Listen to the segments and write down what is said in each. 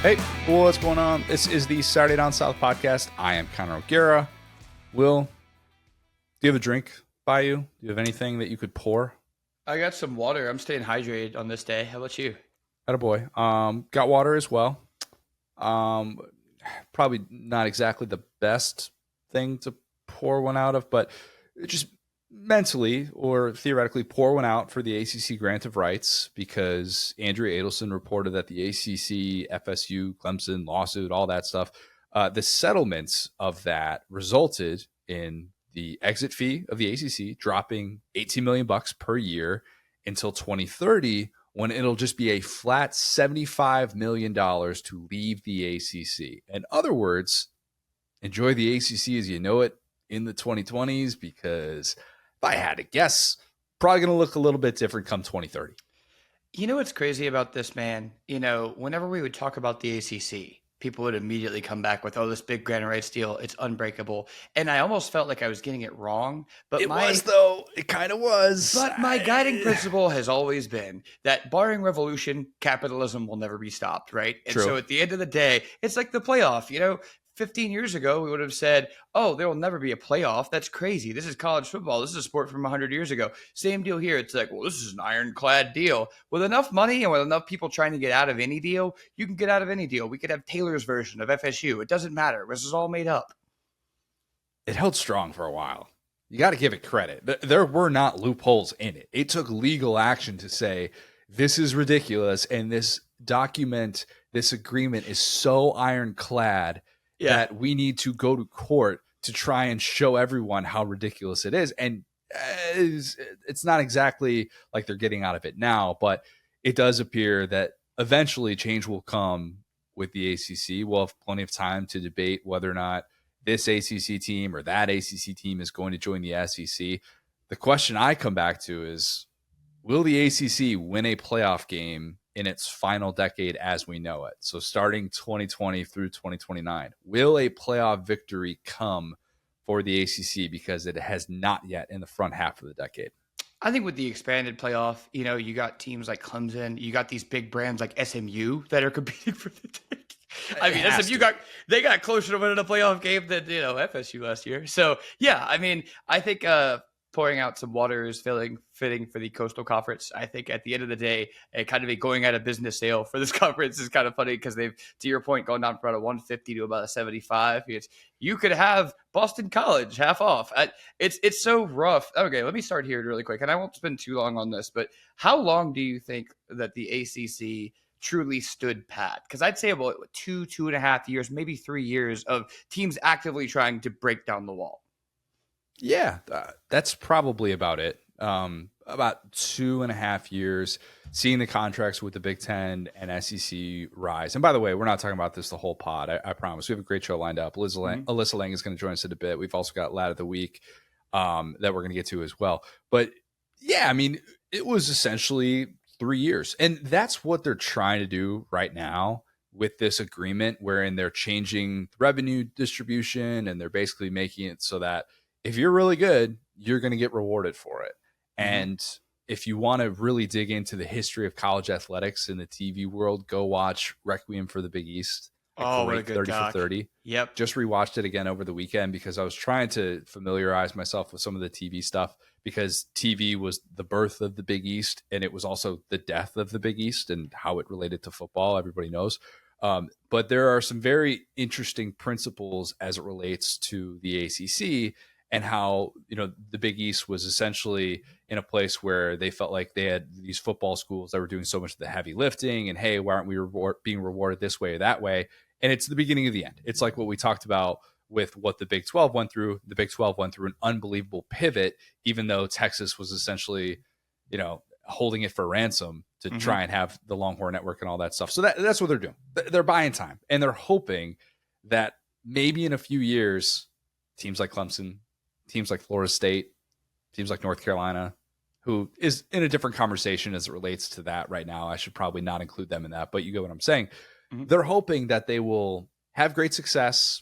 Hey, what's going on? This is the Saturday Down South podcast. I am Connor O'Gara. Will, do you have a drink by you? Do you have anything that you could pour? I got some water. I'm staying hydrated on this day. How about you? Attaboy. Got water as well. Probably not exactly the best thing to pour one out of, but just mentally or theoretically pour one out for the ACC grant of rights, because Andrea Adelson reported that the ACC, FSU, Clemson lawsuit, all that stuff, the settlements of that resulted in the exit fee of the ACC dropping $18 million per year until 2030, when it'll just be a flat $75 million to leave the ACC. In other words, enjoy the ACC as you know it in the 2020s, because if I had to guess, probably going to look a little bit different come 2030. You know what's crazy about this, man? Whenever we would talk about the ACC, people would immediately come back with, "Oh, this big grant of rights deal, it's unbreakable." And I almost felt like I was getting it wrong. But It was, though. It kind of was. But my guiding principle has always been that barring revolution, capitalism will never be stopped, right? And True. so at the end of the day, it's like the playoff. 15 years ago, we would have said, "Oh, there will never be a playoff. That's crazy. This is college football. This is a sport from 100 years ago." Same deal here. It's like, well, this is an ironclad deal. With enough money and with enough people trying to get out of any deal, you can get out of any deal. We could have Taylor's version of FSU. It doesn't matter. This is all made up. It held strong for a while. You got to give it credit. There were not loopholes in it. It took legal action to say, this is ridiculous, and this document, this agreement is so ironclad that we need to go to court to try and show everyone how ridiculous it is. And it's not exactly like they're getting out of it now, but it does appear that eventually change will come with the ACC. We'll have plenty of time to debate whether or not this ACC team or that ACC team is going to join the SEC. The question I come back to is, will the ACC win a playoff game in its final decade as we know it? So starting 2020 through 2029, will a playoff victory come for the ACC, because it has not yet in the front half of the decade? I think with the expanded playoff, you got teams like Clemson, you got these big brands like SMU that are competing for the ticket. I mean, SMU got closer to winning a playoff game than FSU last year. So yeah, I mean, I think pouring out some water is fitting for the Coastal Conference. I think at the end of the day, a kind of a going out of business sale for this conference is kind of funny, because they've, to your point, gone down from about a 150 to about a 75. You could have Boston College half off. It's so rough. Okay, let me start here really quick, and I won't spend too long on this, but how long do you think that the ACC truly stood pat? Because I'd say about 2.5 years, maybe 3 years of teams actively trying to break down the wall. Yeah, that's probably about it. About 2.5 years, seeing the contracts with the Big Ten and SEC rise. And by the way, we're not talking about this the whole pod. I promise. We have a great show lined up. Alyssa Lang is going to join us in a bit. We've also got Lad of the Week that we're going to get to as well. But yeah, I mean, it was essentially 3 years. And that's what they're trying to do right now with this agreement, wherein they're changing revenue distribution, and they're basically making it so that if you're really good, you're going to get rewarded for it. And if you want to really dig into the history of college athletics in the TV world, go watch Requiem for the Big East. What a good 30 doc. for 30. Yep. Just rewatched it again over the weekend, because I was trying to familiarize myself with some of the TV stuff, because TV was the birth of the Big East, and it was also the death of the Big East and how it related to football. Everybody knows. But there are some very interesting principles as it relates to the ACC, and how, the Big East was essentially in a place where they felt like they had these football schools that were doing so much of the heavy lifting, and hey, why aren't we being rewarded this way or that way? And it's the beginning of the end. It's like what we talked about with what the Big 12 went through. The Big 12 went through an unbelievable pivot, even though Texas was essentially, holding it for ransom to try and have the Longhorn Network and all that stuff. So that's what they're doing. They're buying time, and they're hoping that maybe in a few years, teams like Clemson, teams like Florida State, teams like North Carolina, who is in a different conversation as it relates to that right now. I should probably not include them in that, but you get what I'm saying. They're hoping that they will have great success,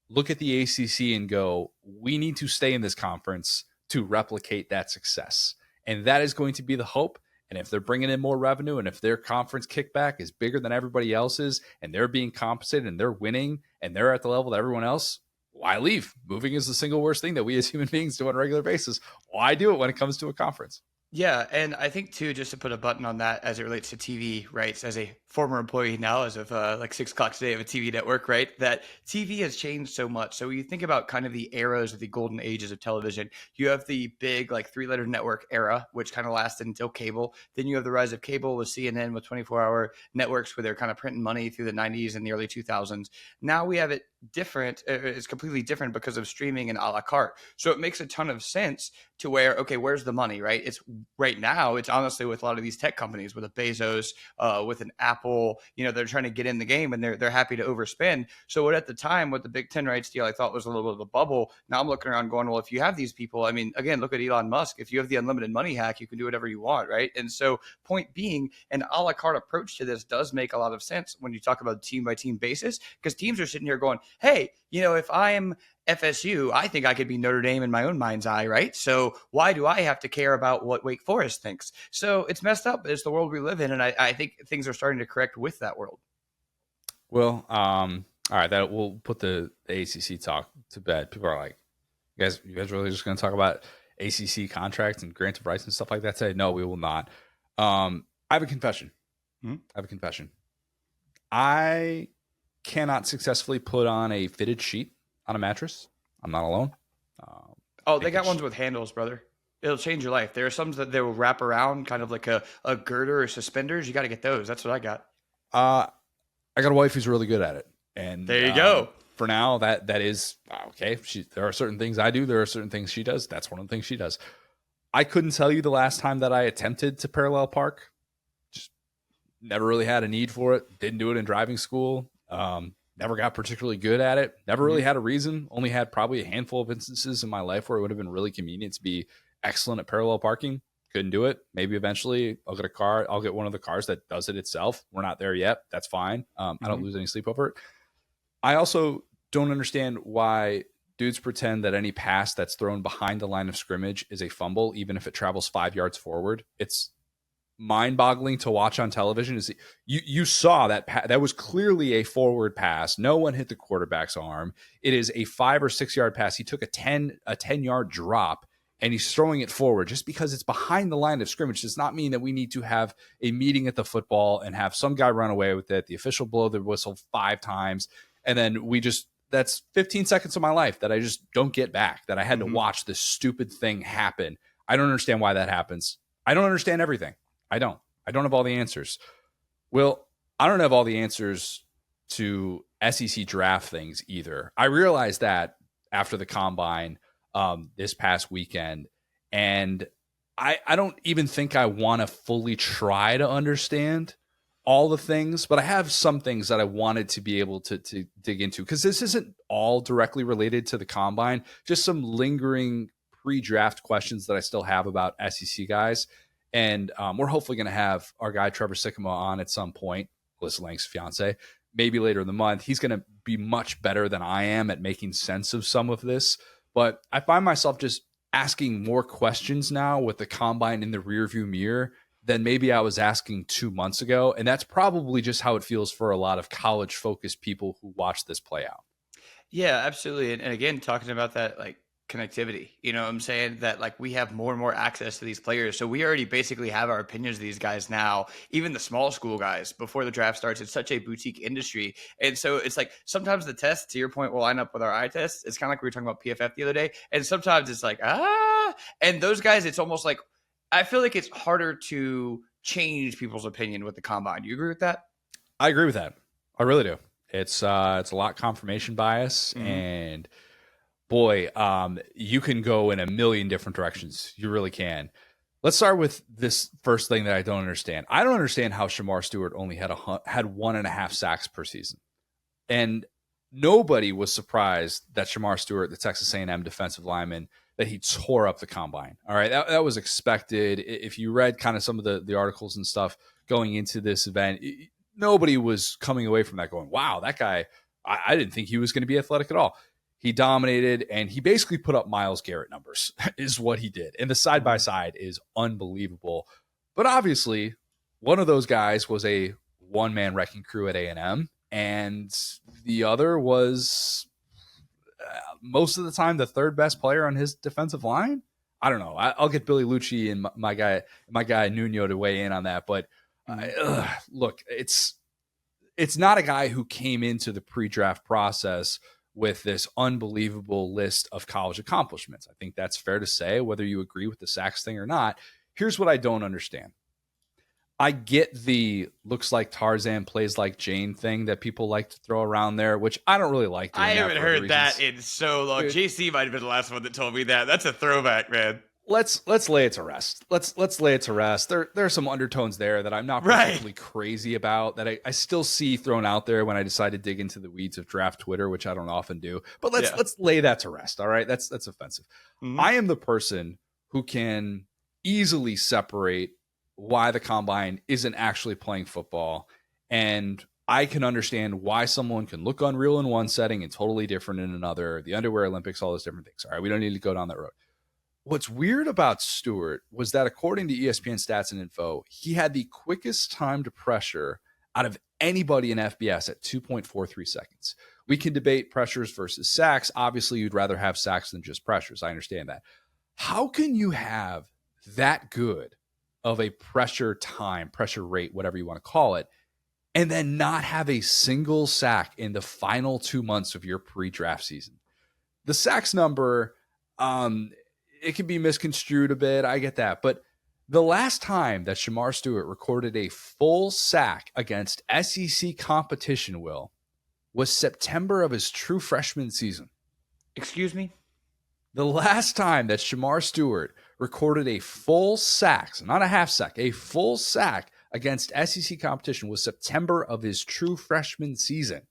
look at the ACC and go, we need to stay in this conference to replicate that success. And that is going to be the hope. And if they're bringing in more revenue and if their conference kickback is bigger than everybody else's and they're being compensated and they're winning and they're at the level that everyone else, why leave? Moving is the single worst thing that we as human beings do on a regular basis. Why do it when it comes to a conference? Yeah, and I think too, just to put a button on that as it relates to TV rights, as a former employee now, as of like 6 o'clock today of a TV network, right? That TV has changed so much. So when you think about kind of the eras of the golden ages of television, you have the big like 3-letter network era, which kind of lasted until cable. Then you have the rise of cable with CNN with 24-hour networks where they're kind of printing money through the 90s and the early 2000s. Now we have it different. It's completely different because of streaming and a la carte. So it makes a ton of sense to where, okay, where's the money, right? It's right now, it's honestly with a lot of these tech companies, with a Bezos, with an Apple, they're trying to get in the game and they're happy to overspend. So what at the time with the Big Ten rights deal, I thought was a little bit of a bubble. Now I'm looking around going, well, if you have these people, I mean, again, look at Elon Musk. If you have the unlimited money hack, you can do whatever you want, right? And so point being, an a la carte approach to this does make a lot of sense when you talk about team by team basis, because teams are sitting here going, hey, if I'm FSU, I think I could be Notre Dame in my own mind's eye, right? So why do I have to care about what Wake Forest thinks? So it's messed up. It's the world we live in, and I think things are starting to correct with that world. Well, all right, that we'll put the ACC talk to bed. People are like, you guys really just going to talk about ACC contracts and grant of rights and stuff like that today? No, we will not. I have a confession. I cannot successfully put on a fitted sheet on a mattress. I'm not alone. They got ones with handles, brother. It'll change your life. There are some that they will wrap around kind of like a girder or suspenders. You got to get those. That's what I got. I got a wife who's really good at it. And there you go. For now, that is okay. There are certain things I do. There are certain things she does. That's one of the things she does. I couldn't tell you the last time that I attempted to parallel park. Just never really had a need for it. Didn't do it in driving school. Never got particularly good at it. Never really had a reason. Only had probably a handful of instances in my life where it would have been really convenient to be excellent at parallel parking. Couldn't do it. Maybe eventually I'll get a car. I'll get one of the cars that does it itself. We're not there yet. That's fine. I don't lose any sleep over it. I also don't understand why dudes pretend that any pass that's thrown behind the line of scrimmage is a fumble, even if it travels 5 yards forward. It's mind-boggling to watch on television. Is you saw that was clearly a forward pass. No one hit the quarterback's arm. It is a 5 or 6 yard pass. He took a 10-yard drop and he's throwing it forward. Just because it's behind the line of scrimmage does not mean that we need to have a meeting at the football and have some guy run away with it, the official blow the whistle 5 times, and then that's 15 seconds of my life that I just don't get back, that I had to watch this stupid thing happen. I don't understand why that happens. I don't understand everything. I don't have all the answers. Well, I don't have all the answers to SEC draft things either. I realized that after the combine this past weekend, and I don't even think I want to fully try to understand all the things, but I have some things that I wanted to be able to dig into, because this isn't all directly related to the combine, just some lingering pre-draft questions that I still have about SEC guys. And we're hopefully going to have our guy Trevor Sycamore on at some point, Alyssa Lang's fiance, maybe later in the month. He's going to be much better than I am at making sense of some of this. But I find myself just asking more questions now with the combine in the rearview mirror than maybe I was asking 2 months ago. And that's probably just how it feels for a lot of college-focused people who watch this play out. Yeah, absolutely. And again, talking about that, like, connectivity, what I'm saying, that like we have more and more access to these players, so we already basically have our opinions of these guys now, even the small school guys, before the draft starts. It's such a boutique industry, and so it's like sometimes the test, to your point, will line up with our eye test. It's kind of like we were talking about PFF the other day, and sometimes it's like and those guys, it's almost like I feel like it's harder to change people's opinion with the combine. Do you agree with that? I agree with that. I really do. It's a lot confirmation bias, and boy, you can go in a million different directions. You really can. Let's start with this first thing that I don't understand. I don't understand how Shemar Stewart only had 1.5 sacks per season. And nobody was surprised that Shemar Stewart, the Texas A&M defensive lineman, that he tore up the combine. All right, that was expected. If you read kind of some of the articles and stuff going into this event, nobody was coming away from that going, wow, that guy, I didn't think he was going to be athletic at all. He dominated, and he basically put up Myles Garrett numbers is what he did. And the side-by-side is unbelievable. But obviously, one of those guys was a one-man wrecking crew at A&M, and the other was most of the time the third best player on his defensive line. I don't know. I'll get Billy Lucci and my guy Nuno to weigh in on that. But look, it's not a guy who came into the pre-draft process with this unbelievable list of college accomplishments. I think that's fair to say, whether you agree with the sacks thing or not. Here's what I don't understand. I get the looks like Tarzan plays like Jane thing that people like to throw around there, which I don't really like doing. I haven't heard that in so long. Dude, JC might have been the last one that told me that. That's a throwback, man. Let's lay it to rest. Let's lay it to rest. There are some undertones there that I'm not particularly crazy about, that I still see thrown out there when I decide to dig into the weeds of draft Twitter, which I don't often do. But let's lay that to rest. All right, that's offensive. Mm-hmm. I am the person who can easily separate why the combine isn't actually playing football, and I can understand why someone can look unreal in one setting and totally different in another. The underwear Olympics, all those different things. All right, we don't need to go down that road. What's weird about Stewart was that according to ESPN Stats and Info, he had the quickest time to pressure out of anybody in FBS at 2.43 seconds. We can debate pressures versus sacks. Obviously, you'd rather have sacks than just pressures. I understand that. How can you have that good of a pressure rate, whatever you want to call it, and then not have a single sack in the final 2 months of your pre-draft season? The sacks number, it can be misconstrued a bit. I get that. But the last time that Shemar Stewart recorded a full sack against SEC competition, Will, was September of his true freshman season. Excuse me? The last time that Shemar Stewart recorded a full sack, so not a half sack, a full sack against SEC competition was September of his true freshman season.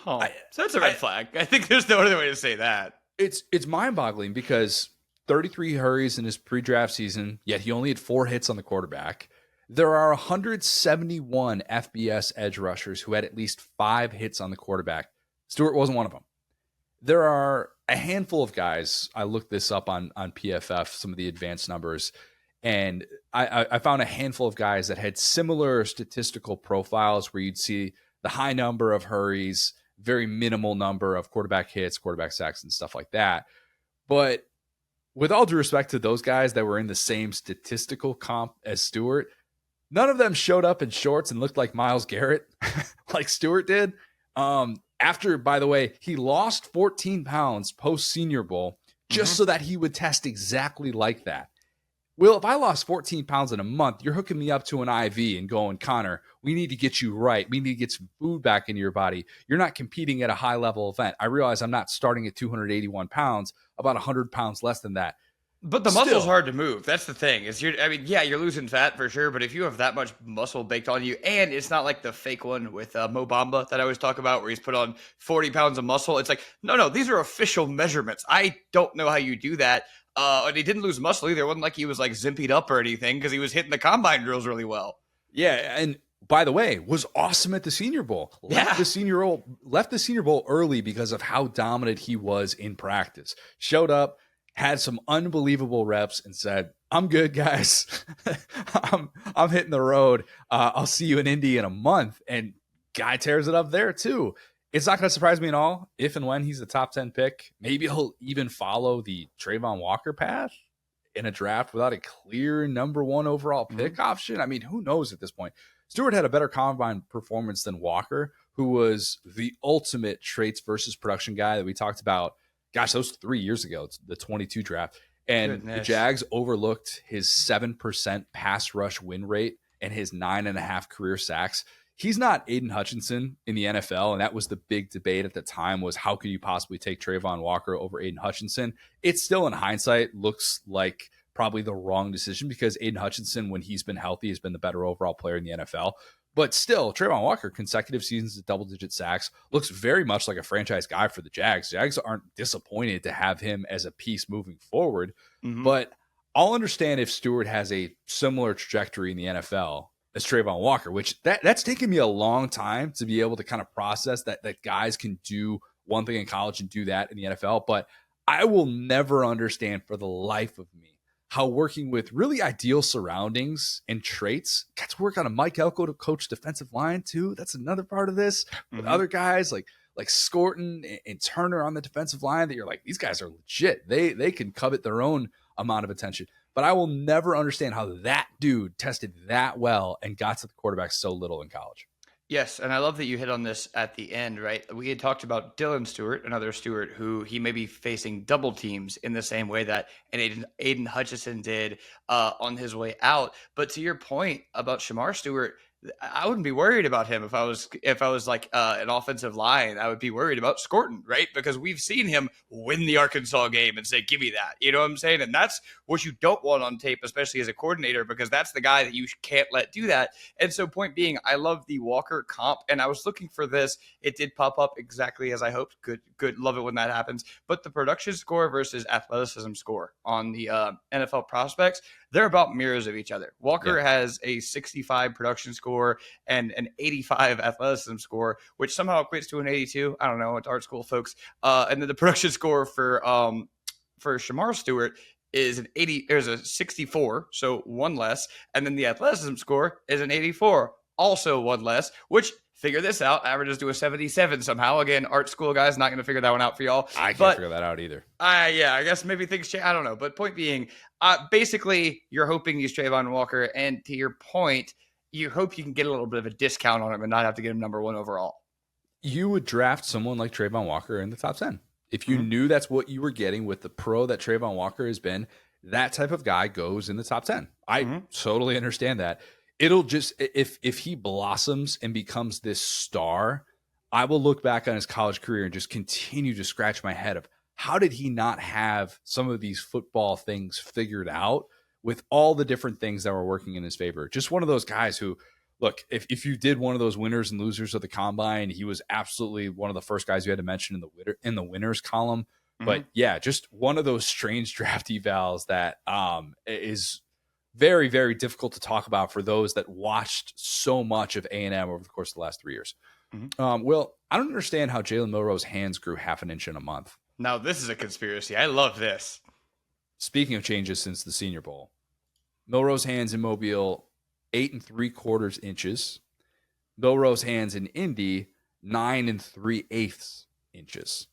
Oh, so that's a red flag. I think there's no other way to say that. It's mind-boggling because 33 hurries in his pre-draft season, yet he only had 4 hits on the quarterback. There are 171 FBS edge rushers who had at least 5 hits on the quarterback. Stewart wasn't one of them. There are a handful of guys. I looked this up on PFF, some of the advanced numbers, and I found a handful of guys that had similar statistical profiles where you'd see the high number of hurries, very minimal number of quarterback hits, quarterback sacks, and stuff like that. But with all due respect to those guys that were in the same statistical comp as Stewart, none of them showed up in shorts and looked like Myles Garrett like Stewart did. After, by the way, he lost 14 pounds post Senior Bowl just so that he would test exactly like that. Will, if I lost 14 pounds in a month, you're hooking me up to an IV and going, Connor, we need to get you right. We need to get some food back into your body. You're not competing at a high-level event. I realize I'm not starting at 281 pounds, about 100 pounds less than that. But the muscle's hard to move. That's the thing. You're losing fat for sure, but if you have that much muscle baked on you, and it's not like the fake one with Mo Bamba that I always talk about where he's put on 40 pounds of muscle. It's like, no, these are official measurements. I don't know how you do that. And he didn't lose muscle either. It wasn't like he was like zimpied up or anything because he was hitting the combine drills really well. Yeah, and by the way, was awesome at the Senior Bowl. Left the Senior Bowl early because of how dominant he was in practice. Showed up, had some unbelievable reps, and said, I'm good, guys. I'm hitting the road. I'll see you in Indy in a month. And guy tears it up there too. It's not going to surprise me at all if and when he's the top 10 pick. Maybe he'll even follow the Trayvon Walker path in a draft without a clear number 1 overall pick option. I mean, who knows at this point? Stewart had a better combine performance than Walker, who was the ultimate traits versus production guy that we talked about. Gosh, that was 3 years ago. It's the 22 draft. And the Jags overlooked his 7% pass rush win rate and his 9.5 career sacks. He's not Aiden Hutchinson in the NFL, and that was the big debate at the time was how could you possibly take Trayvon Walker over Aiden Hutchinson? It still, in hindsight, looks like probably the wrong decision because Aiden Hutchinson, when he's been healthy, has been the better overall player in the NFL. But still, Trayvon Walker, consecutive seasons of double-digit sacks, looks very much like a franchise guy for the Jags. Jags aren't disappointed to have him as a piece moving forward. But I'll understand if Stewart has a similar trajectory in the NFL as Trayvon Walker, which that's taken me a long time to be able to kind of process that guys can do one thing in college and do that in the NFL. But I will never understand for the life of me how working with really ideal surroundings and traits, got to work on a Mike Elko to coach defensive line too. That's another part of this with other guys like Scorton and Turner on the defensive line that you're like, these guys are legit. They can covet their own amount of attention. But I will never understand how that dude tested that well and got to the quarterback so little in college. Yes, and I love that you hit on this at the end, right? We had talked about Dylan Stewart, another Stewart, who he may be facing double teams in the same way that Aiden Hutchinson did on his way out. But to your point about Shemar Stewart, I wouldn't be worried about him if I was like an offensive line. I would be worried about Scorton, right? Because we've seen him win the Arkansas game and say, "Give me that." You know what I'm saying? And that's what you don't want on tape, especially as a coordinator, because that's the guy that you can't let do that. And so, point being, I love the Walker comp, and I was looking for this. It did pop up exactly as I hoped. Good. Love it when that happens. But the production score versus athleticism score on the NFL prospects, they're about mirrors of each other. Walker has a 65 production score and an 85 athleticism score, which somehow equates to an 82. I don't know. It's art school, folks. And then the production score for Shemar Stewart is an 80. There's a 64, so one less. And then the athleticism score is an 84, also one less, which, figure this out, averages to a 77 somehow. Again, art school guys, not going to figure that one out for y'all. I can't figure that out either. I guess maybe things change. I don't know. But point being, basically, you're hoping he's Trayvon Walker. And to your point, you hope you can get a little bit of a discount on him and not have to get him number one overall. You would draft someone like Trayvon Walker in the top 10. If you knew that's what you were getting with the pro that Trayvon Walker has been, that type of guy goes in the top 10. I totally understand that. It'll just, if he blossoms and becomes this star, I will look back on his college career and just continue to scratch my head of how did he not have some of these football things figured out with all the different things that were working in his favor. Just one of those guys who, look, if you did one of those winners and losers of the combine, he was absolutely one of the first guys you had to mention in the winners column. But yeah, just one of those strange draft evals that is very, very difficult to talk about for those that watched so much of A&M over the course of the last 3 years. Will, I don't understand how Jalen Milroe's hands grew half an inch in a month. Now, this is a conspiracy. I love this. Speaking of changes since the Senior Bowl, Milroe's hands in Mobile, 8 3/4 inches. Milroe's hands in Indy, 9 3/8 inches.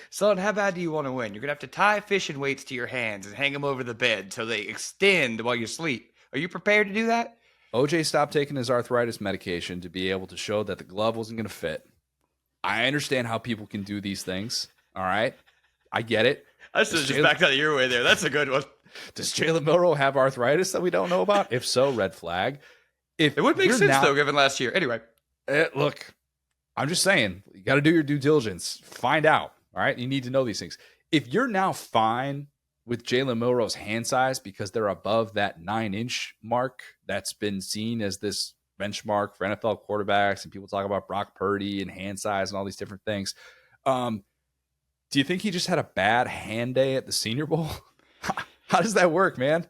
Son, how bad do you want to win? You're going to have to tie fishing weights to your hands and hang them over the bed so they extend while you sleep. Are you prepared to do that? OJ stopped taking his arthritis medication to be able to show that the glove wasn't going to fit. I understand how people can do these things. All right. I get it. I should have just backed out of your way there. That's a good one. Does Jalen Milroe have arthritis that we don't know about? If so, red flag. It would make sense, though, given last year. Anyway. Look, I'm just saying, you got to do your due diligence. Find out. All right. You need to know these things. If you're now fine with Jalen Milroe's hand size because they're above that 9-inch mark that's been seen as this benchmark for NFL quarterbacks, and people talk about Brock Purdy and hand size and all these different things. Do you think he just had a bad hand day at the Senior Bowl? How does that work, man?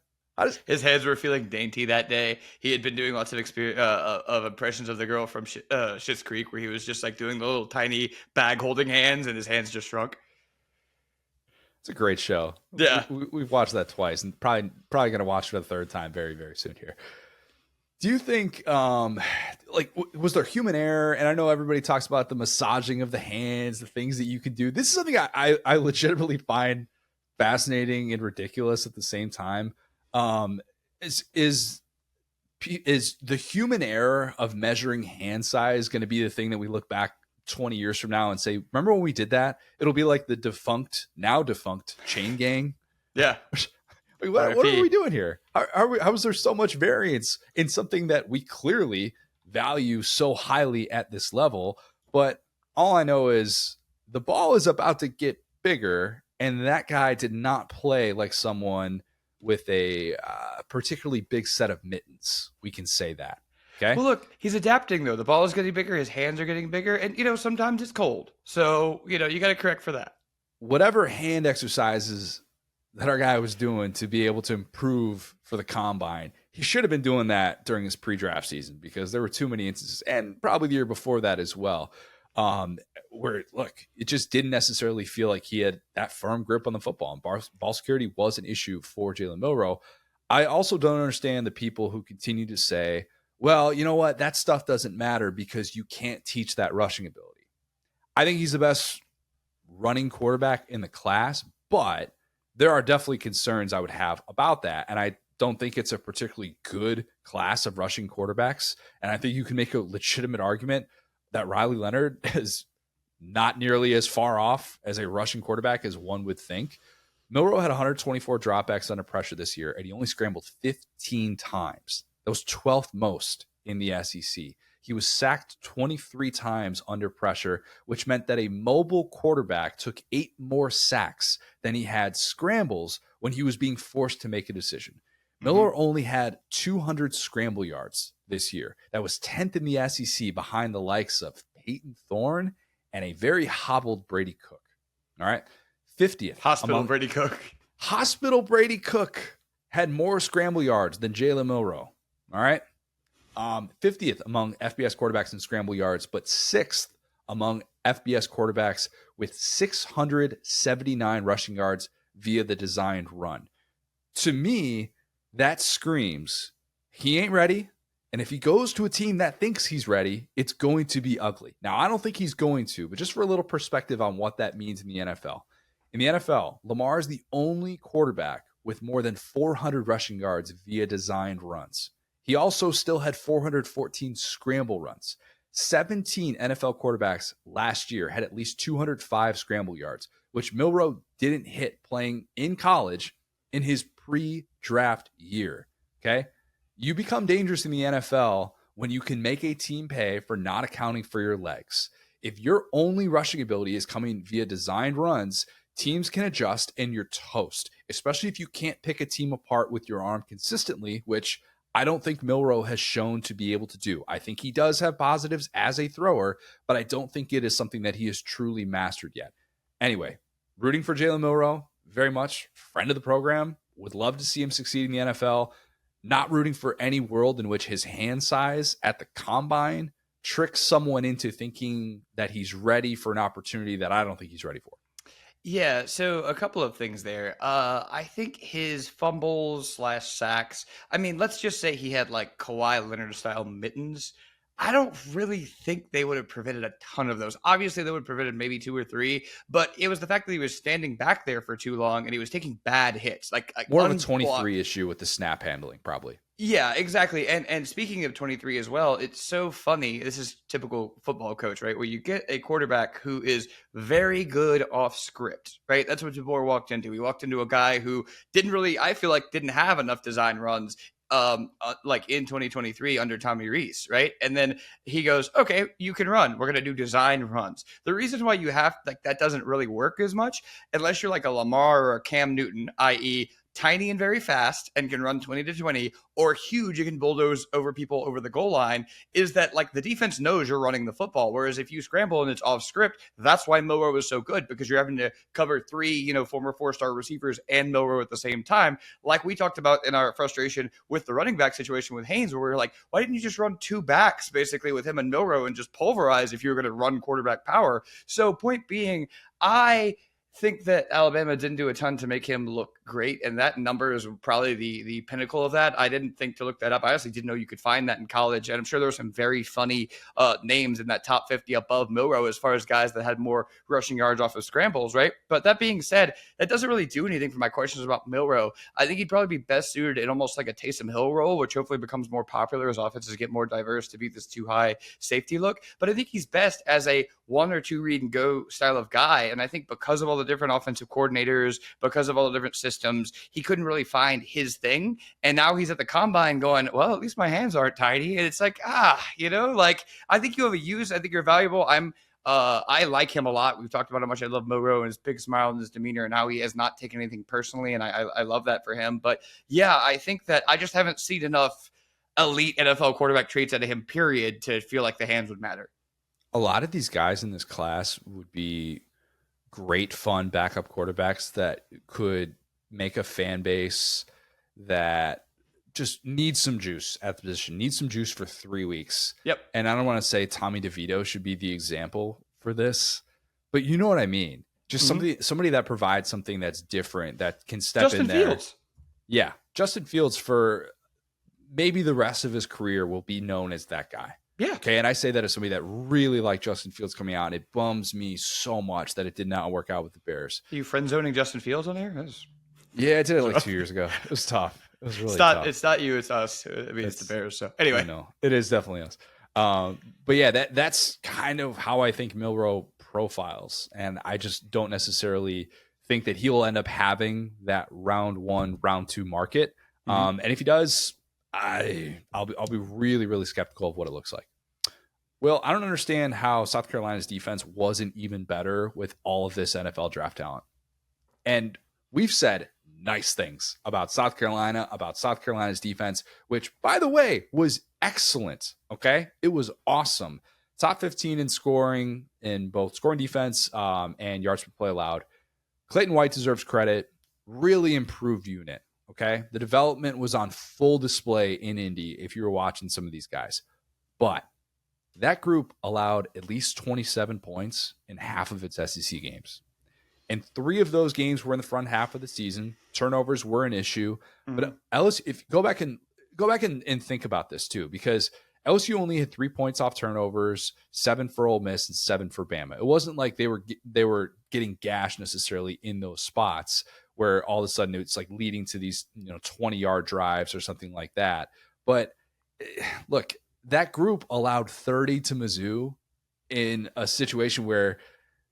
His hands were feeling dainty that day. He had been doing lots of impressions of the girl from Schitt's Creek, where he was just like doing the little tiny bag holding hands, and his hands just shrunk. It's a great show. Yeah, we've watched that twice, and probably going to watch it for the third time very, very soon here. Do you think, was there human error? And I know everybody talks about the massaging of the hands, the things that you can do. This is something I legitimately find fascinating and ridiculous at the same time. Is the human error of measuring hand size going to be the thing that we look back 20 years from now and say, remember when we did that? It'll be like the now defunct chain gang. Yeah. What are we doing here? How is there so much variance in something that we clearly value so highly at this level? But all I know is the ball is about to get bigger, and that guy did not play like someone with a particularly big set of mittens. We can say that. Okay. Well, look, he's adapting, though. The ball is getting bigger. His hands are getting bigger. And, sometimes it's cold. So, you got to correct for that. Whatever hand exercises that our guy was doing to be able to improve for the combine, he should have been doing that during his pre-draft season, because there were too many instances, and probably the year before that as well. Where look, it just didn't necessarily feel like he had that firm grip on the football, and ball security was an issue for Jalen Milroe. I also don't understand the people who continue to say, well, you know what, that stuff doesn't matter because you can't teach that rushing ability. I think he's the best running quarterback in the class, but there are definitely concerns I would have about that. And I don't think it's a particularly good class of rushing quarterbacks. And I think you can make a legitimate argument that Riley Leonard is not nearly as far off as a rushing quarterback as one would think. Milroe had 124 dropbacks under pressure this year, and he only scrambled 15 times. That was 12th most in the SEC. He was sacked 23 times under pressure, which meant that a mobile quarterback took 8 more sacks than he had scrambles when he was being forced to make a decision. Miller only had 200 scramble yards this year. That was 10th in the SEC behind the likes of Peyton Thorne and a very hobbled Brady Cook. All right. 50th. Brady Cook. Hospital Brady Cook had more scramble yards than Jalen Milroe. All right. 50th among FBS quarterbacks in scramble yards, but 6th among FBS quarterbacks with 679 rushing yards via the designed run. To me, that screams he ain't ready. And if he goes to a team that thinks he's ready, it's going to be ugly. Now, I don't think he's going to, but just for a little perspective on what that means in the NFL. In the NFL, Lamar is the only quarterback with more than 400 rushing yards via designed runs. He also still had 414 scramble runs. 17 NFL quarterbacks last year had at least 205 scramble yards, which Milroe didn't hit playing in college in his pre-draft year. Okay? You become dangerous in the NFL when you can make a team pay for not accounting for your legs. If your only rushing ability is coming via designed runs, teams can adjust and you're toast, especially if you can't pick a team apart with your arm consistently, which I don't think Milroe has shown to be able to do. I think he does have positives as a thrower, but I don't think it is something that he has truly mastered yet. Anyway, rooting for Jalen Milroe, very much friend of the program, would love to see him succeed in the NFL. Not rooting for any world in which his hand size at the combine tricks someone into thinking that he's ready for an opportunity that I don't think he's ready for. Yeah, so a couple of things there. I think his fumbles / sacks. I mean, let's just say he had like Kawhi Leonard style mittens. I don't really think they would have prevented a ton of those. Obviously, they would have prevented maybe 2 or 3, but it was the fact that he was standing back there for too long and he was taking bad hits. Like more of a 23 issue with the snap handling, probably. Yeah, exactly. And speaking of 23 as well, it's so funny. This is typical football coach, right? Where you get a quarterback who is very good off script, right? That's what DeBoer walked into. He walked into a guy who I feel like didn't have enough design runs like in 2023 under Tommy Rees, right? And then he goes, okay, you can run. We're going to do design runs. The reason why you have like that doesn't really work as much unless you're like a Lamar or a Cam Newton, i.e., tiny and very fast and can run 20 to 20, or huge and can bulldoze over people over the goal line, is that like the defense knows you're running the football. Whereas if you scramble and it's off script, that's why Milroe was so good, because you're having to cover 3, former 4-star receivers and Milroe at the same time. Like we talked about in our frustration with the running back situation with Haynes, where we were like, why didn't you just run 2 backs basically with him and Milroe and just pulverize if you were going to run quarterback power? So point being, I think that Alabama didn't do a ton to make him look great, and that number is probably the pinnacle of that. I didn't think to look that up. I honestly didn't know you could find that in college, and I'm sure there were some very funny names in that top 50 above Milroe as far as guys that had more rushing yards off of scrambles, right? But that being said, that doesn't really do anything for my questions about Milroe. I think he'd probably be best suited in almost like a Taysom Hill role, which hopefully becomes more popular as offenses get more diverse to beat this too high safety look. But I think he's best as a 1 or 2 read and go style of guy, and I think because of all the different offensive coordinators, because of all the different systems, he couldn't really find his thing. And now he's at the combine going, well, at least my hands aren't tiny. And it's like, like I think you have a use. I think you're valuable. I like him a lot. We've talked about how much I love Milroe and his big smile and his demeanor and how he has not taken anything personally. And I love that for him. But yeah, I think that I just haven't seen enough elite NFL quarterback traits out of him, period, to feel like the hands would matter. A lot of these guys in this class would be great fun backup quarterbacks that could make a fan base that just needs some juice at the position, needs some juice for 3 weeks. Yep. And I don't want to say Tommy DeVito should be the example for this, but you know what I mean. Just somebody that provides something that's different, that can step in there. Fields. Yeah, Justin Fields for maybe the rest of his career will be known as that guy. Yeah. Okay, and I say that as somebody that really liked Justin Fields coming out, and it bums me so much that it did not work out with the Bears. Are you friend zoning Justin Fields on here? Yeah, I did it like 2 years ago. It was tough. It was really tough. It's not you, it's us. I mean, it's the Bears. So anyway, no, it is definitely us. But yeah, that's kind of how I think Milroe profiles, and I just don't necessarily think that he will end up having that round 1, round 2 market. And if he does, I'll be really, really skeptical of what it looks like. Well, I don't understand how South Carolina's defense wasn't even better with all of this NFL draft talent. And we've said nice things about South Carolina, about South Carolina's defense, which, by the way, was excellent. Okay, it was awesome. Top 15 in scoring in both scoring defense and yards per play allowed. Clayton White deserves credit. Really improved unit. Okay, the development was on full display in Indy if you were watching some of these guys. But that group allowed at least 27 points in half of its SEC games. And 3 of those games were in the front half of the season. Turnovers were an issue. But LSU, if you go back and think about this too, because LSU only had 3 points off turnovers, 7 for Ole Miss and 7 for Bama. It wasn't like they were getting gashed necessarily in those spots where all of a sudden it's like leading to these 20-yard drives or something like that. But look, that group allowed 30 to Mizzou in a situation where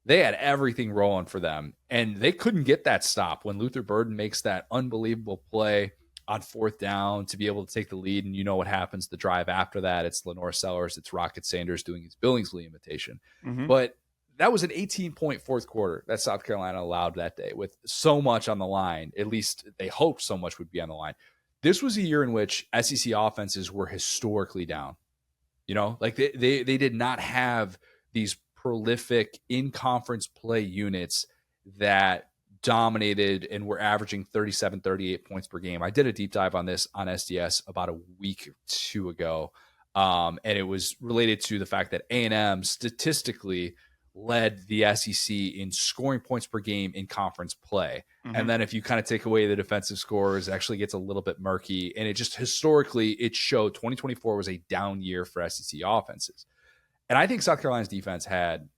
they had everything rolling for them, and they couldn't get that stop when Luther Burden makes that unbelievable play on 4th down to be able to take the lead. And you know what happens the drive after that. It's Lenore Sellers, it's Rocket Sanders doing his Billingsley imitation. But that was an 18-point fourth quarter that South Carolina allowed that day with so much on the line. At least they hoped so much would be on the line. This was a year in which SEC offenses were historically down. Like they did not have these prolific in-conference play units that dominated and were averaging 37, 38 points per game. I did a deep dive on this on SDS about a week or 2 ago, and it was related to the fact that A&M statistically led the SEC in scoring points per game in conference play. And then if you kind of take away the defensive scores, it actually gets a little bit murky. And it just historically, it showed 2024 was a down year for SEC offenses. And I think South Carolina's defense had,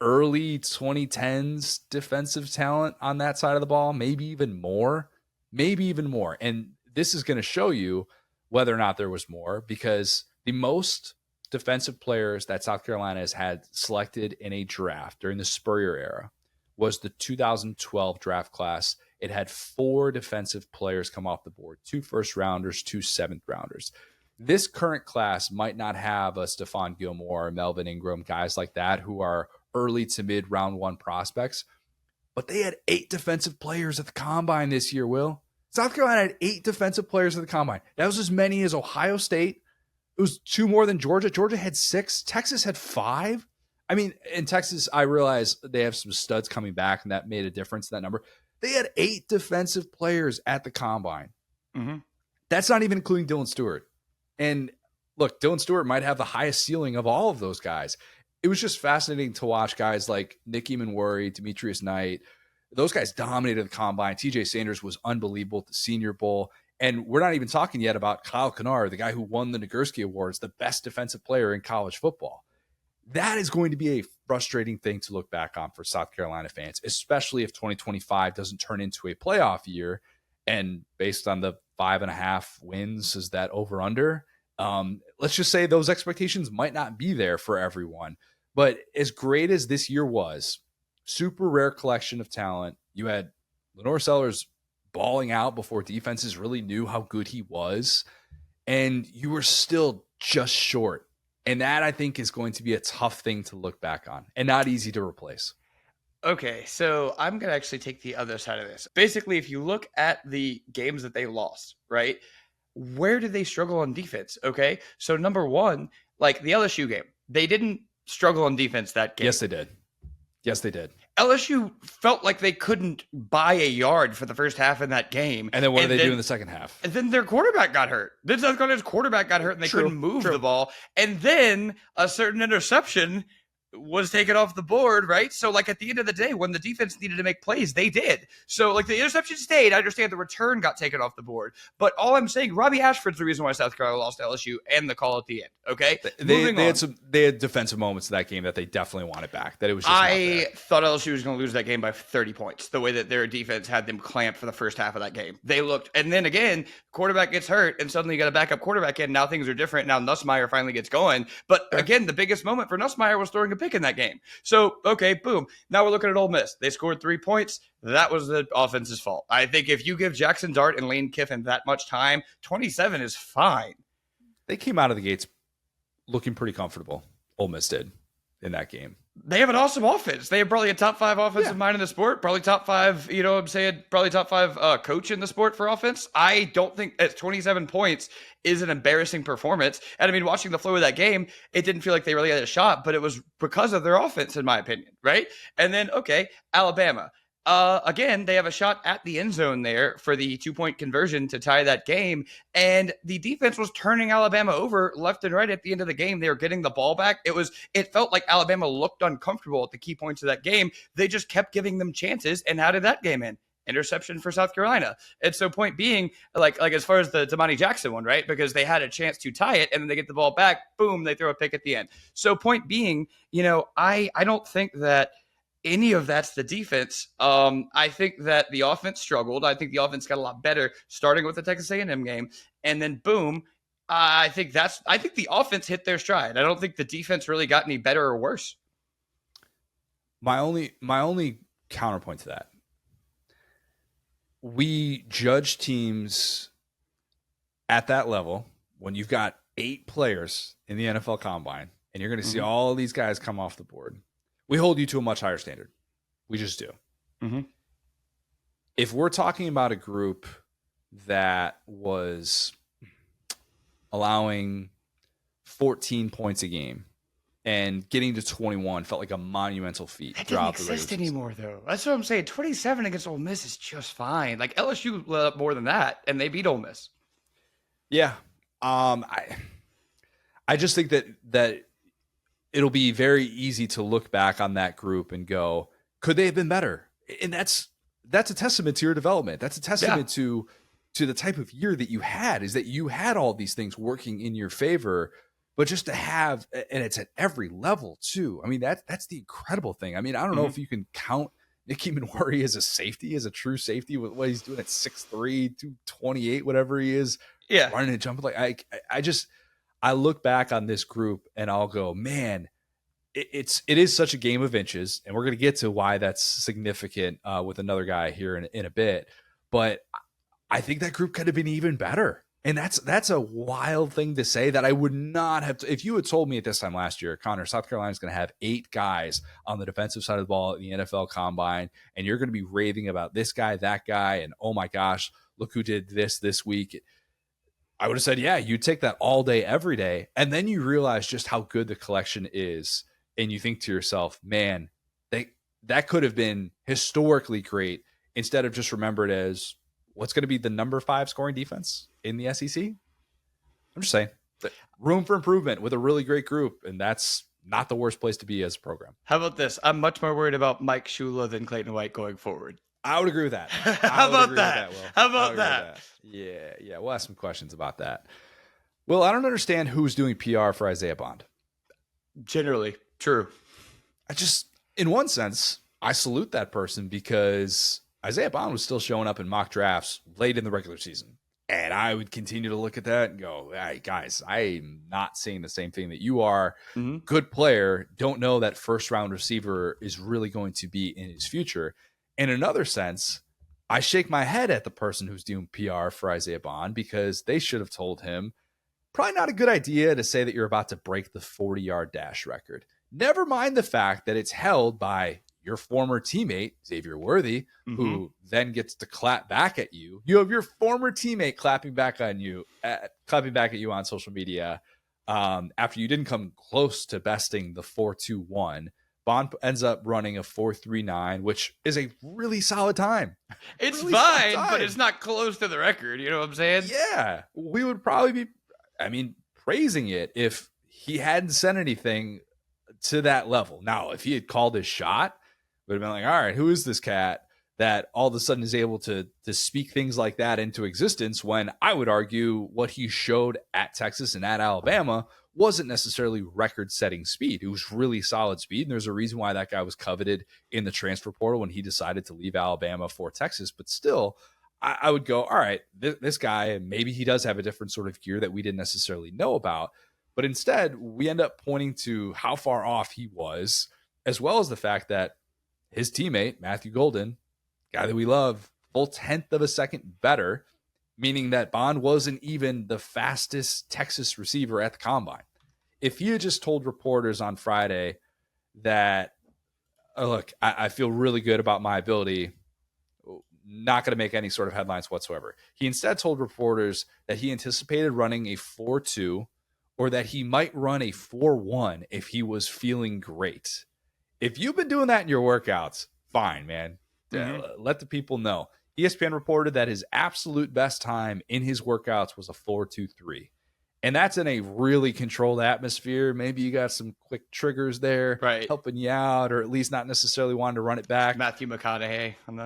early 2010s defensive talent on that side of the ball, maybe even more. And this is going to show you whether or not there was more, because the most defensive players that South Carolina has had selected in a draft during the Spurrier era was the 2012 draft class. It had 4 defensive players come off the board, 2 first-rounders, 2 seventh-rounders. This current class might not have a Stephon Gilmore, Melvin Ingram, guys like that who are early to mid round 1 prospects, but they had 8 defensive players at the combine this year, Will. South Carolina had 8 defensive players at the combine. That was as many as Ohio State. It was 2 more than Georgia. Georgia had 6. Texas had 5. I mean, in Texas, I realize they have some studs coming back, and that made a difference in that number. They had 8 defensive players at the combine. That's not even including Dylan Stewart. And look, Dylan Stewart might have the highest ceiling of all of those guys. It was just fascinating to watch guys like Nick Eamon-Worry, Demetrius Knight. Those guys dominated the combine. TJ Sanders was unbelievable at the Senior Bowl. And we're not even talking yet about Kyle Kennard, the guy who won the Nagurski Awards, the best defensive player in college football. That is going to be a frustrating thing to look back on for South Carolina fans, especially if 2025 doesn't turn into a playoff year. And based on the 5.5 wins, is that over under? Let's just say those expectations might not be there for everyone. But as great as this year was, super rare collection of talent. You had Lenore Sellers balling out before defenses really knew how good he was. And you were still just short. And that, I think, is going to be a tough thing to look back on and not easy to replace. Okay, so I'm going to actually take the other side of this. Basically, if you look at the games that they lost, right, where did they struggle on defense? Okay, so number one, like the LSU game, they didn't struggle on defense that game. Yes, they did. LSU felt like they couldn't buy a yard for the first half in that game. And then what did they do in the second half? And then their quarterback got hurt. Then South Carolina's quarterback got hurt and they couldn't move the ball. And then a certain interception was taken off the board, right? So, like, at the end of the day, when the defense needed to make plays, they did. So, like, the interception stayed. I understand the return got taken off the board. But all I'm saying, Robbie Ashford's the reason why South Carolina lost to LSU and the call at the end, okay? They had defensive moments in that game that they definitely wanted back. That it was just I thought LSU was going to lose that game by 30 points, the way that their defense had them clamped for the first half of that game. They looked, and then again, quarterback gets hurt, and suddenly you got a backup quarterback in. Now things are different. Now Nussmeier finally gets going. But again, the biggest moment for Nussmeier was throwing a pick in that game. So, okay, boom. Now we're looking at Ole Miss. They scored 3 points. That was the offense's fault. I think if you give Jackson Dart and Lane Kiffin that much time, 27 is fine. They came out of the gates looking pretty comfortable. Ole Miss did in that game. They have an awesome offense. They have probably a top 5 offensive mind in the sport. Probably top 5, you know what I'm saying? Probably top 5 coach in the sport for offense. I don't think at 27 points is an embarrassing performance. And I mean, watching the flow of that game, it didn't feel like they really had a shot, but it was because of their offense, in my opinion, right? And then, okay, Alabama. Again, they have a shot at the end zone there for the 2-point conversion to tie that game. And the defense was turning Alabama over left and right at the end of the game. They were getting the ball back. It felt like Alabama looked uncomfortable at the key points of that game. They just kept giving them chances. And how did that game end? Interception for South Carolina. And so point being, like as far as the Damani Jackson one, right? Because they had a chance to tie it and then they get the ball back. Boom, they throw a pick at the end. So point being, I don't think that any of that's the defense. I think that the offense struggled. I think the offense got a lot better starting with the Texas A&M game. And then boom, I think the offense hit their stride. I don't think the defense really got any better or worse. My only counterpoint to that, we judge teams at that level when you've got 8 players in the NFL Combine and you're going to see all these guys come off the board. We hold you to a much higher standard. We just do. Mm-hmm. If we're talking about a group that was allowing 14 points a game and getting to 21 felt like a monumental feat. That didn't exist anymore, though. That's what I'm saying. 27 against Ole Miss is just fine. Like, LSU let up more than that, and they beat Ole Miss. Yeah. I just think that it'll be very easy to look back on that group and go, could they have been better? And that's a testament to your development. That's a testament to the type of year that you had, is that you had all these things working in your favor, but just to have, and it's at every level too. I mean, that's the incredible thing. I mean, I don't know if you can count Nicky Manwari as a safety, as a true safety with what he's doing at 6'3", 228, whatever he is. Yeah. Running and jumping. Like I look back on this group and I'll go, man, it is such a game of inches, and we're going to get to why that's significant with another guy here in a bit. But I think that group could have been even better, and that's a wild thing to say that I would not have. If you had told me at this time last year, Connor, South Carolina's going to have 8 guys on the defensive side of the ball in the NFL Combine, and you're going to be raving about this guy, that guy, and oh my gosh, look who did this week. I would have said, yeah, you take that all day, every day. And then you realize just how good the collection is. And you think to yourself, man, that could have been historically great, instead of just remembered as what's going to be the number 5 scoring defense in the SEC. I'm just saying, room for improvement with a really great group. And that's not the worst place to be as a program. How about this? I'm much more worried about Mike Shula than Clayton White going forward. I would agree with that. How about that? How about that? Yeah. We'll ask some questions about that. Well, I don't understand who's doing PR for Isaiah Bond. Generally, true. In one sense, I salute that person, because Isaiah Bond was still showing up in mock drafts late in the regular season. And I would continue to look at that and go, hey, guys, I'm not seeing the same thing that you are. Mm-hmm. Good player. Don't know that first-round receiver is really going to be in his future. In another sense, I shake my head at the person who's doing PR for Isaiah Bond, because they should have told him, probably not a good idea to say that you're about to break the 40-yard dash record. Never mind the fact that it's held by your former teammate, Xavier Worthy, who then gets to clap back at you. You have your former teammate clapping back at you on social media after you didn't come close to besting the 4.21. Bond ends up running a 4.39, which is a really solid time. It's really fine, but it's not close to the record. You know what I'm saying? Yeah, we would probably be, praising it if he hadn't said anything to that level. Now, if he had called his shot, would have been like, all right, who is this cat that all of a sudden is able to speak things like that into existence, when I would argue what he showed at Texas and at Alabama wasn't necessarily record-setting speed. It was really solid speed, and there's a reason why that guy was coveted in the transfer portal when he decided to leave Alabama for Texas. But still, I would go, all right, this guy, maybe he does have a different sort of gear that we didn't necessarily know about. But instead, we end up pointing to how far off he was, as well as the fact that his teammate, Matthew Golden, guy that we love, full 10th of a second better, meaning that Bond wasn't even the fastest Texas receiver at the combine. If he had just told reporters on Friday that, oh, look, I feel really good about my ability, not going to make any sort of headlines whatsoever. He instead told reporters that he anticipated running a 4.2 or that he might run a 4.1 if he was feeling great. If you've been doing that in your workouts, fine, man. Let the people know. ESPN reported that his absolute best time in his workouts was a 4.23. And that's in a really controlled atmosphere. Maybe you got some quick triggers there, right, helping you out, or at least not necessarily wanting to run it back. Matthew McConaughey on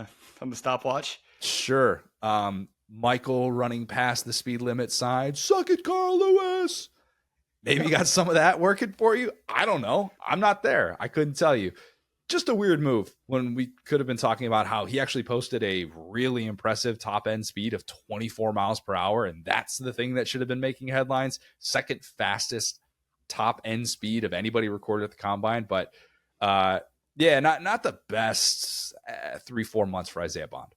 the stopwatch. Sure. Michael running past the speed limit side. Suck it, Carl Lewis. Maybe you got some of that working for you. I don't know. I'm not there. I couldn't tell you. Just a weird move when we could have been talking about how he actually posted a really impressive top end speed of 24 miles per hour. And that's the thing that should have been making headlines. Second fastest top end speed of anybody recorded at the combine. But yeah, not the best 3-4 months for Isaiah Bond.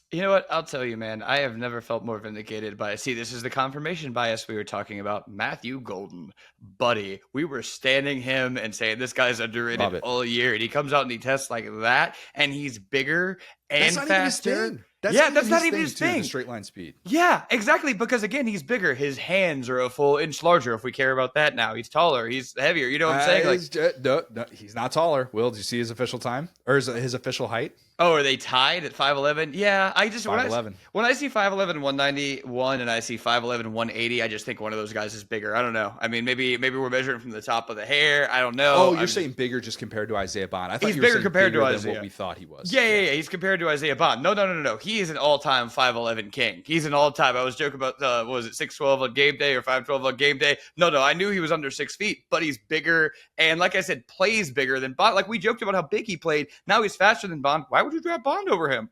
You know what? I'll tell you, man. I have never felt more vindicated by. See, this is the confirmation bias we were talking about. Matthew Golden, buddy. We were standing him and saying this guy's underrated all year, and he comes out and he tests like that, and he's bigger and faster. That's not even his thing. The straight line speed. Yeah, exactly. Because again, he's bigger. His hands are a full inch larger. If we care about that now, he's taller. He's heavier. You know what I'm saying? No, he's not taller. Will, did you see his official time or his official height? Oh, are they tied at 5'11"? Yeah, I just 5'11". When I see 5'11", 191, and I see 5'11", 180, I just think one of those guys is bigger. I don't know. I mean, maybe we're measuring from the top of the hair. I don't know. Oh, you're saying bigger just compared to Isaiah Bond? I thought he's you were bigger saying compared bigger to than Isaiah. what we thought he was. Yeah. He's compared to Isaiah Bond. No. He is an all-time 5'11" king. He's an all-time. I was joking about what was it, 6'12" on game day or 5'12" on game day? No. I knew he was under 6 feet, but he's bigger, and like I said, plays bigger than Bond. Like we joked about how big he played. Now he's faster than Bond. Why would you draft Bond over him?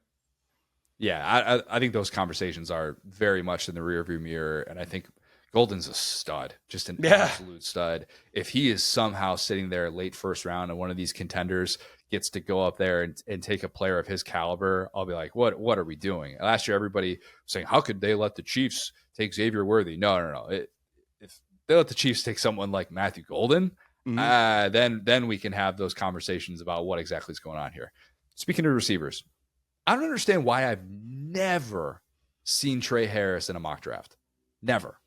Yeah, I think those conversations are very much in the rearview mirror, and I think Golden's a stud, just an absolute stud. If he is somehow sitting there late first round and one of these contenders gets to go up there and take a player of his caliber, I'll be like, what are we doing? Last year, everybody was saying, how could they let the Chiefs take Xavier Worthy? No. If they let the Chiefs take someone like Matthew Golden, then we can have those conversations about what exactly is going on here. Speaking of receivers, I don't understand why I've never seen Trey Harris in a mock draft. Never.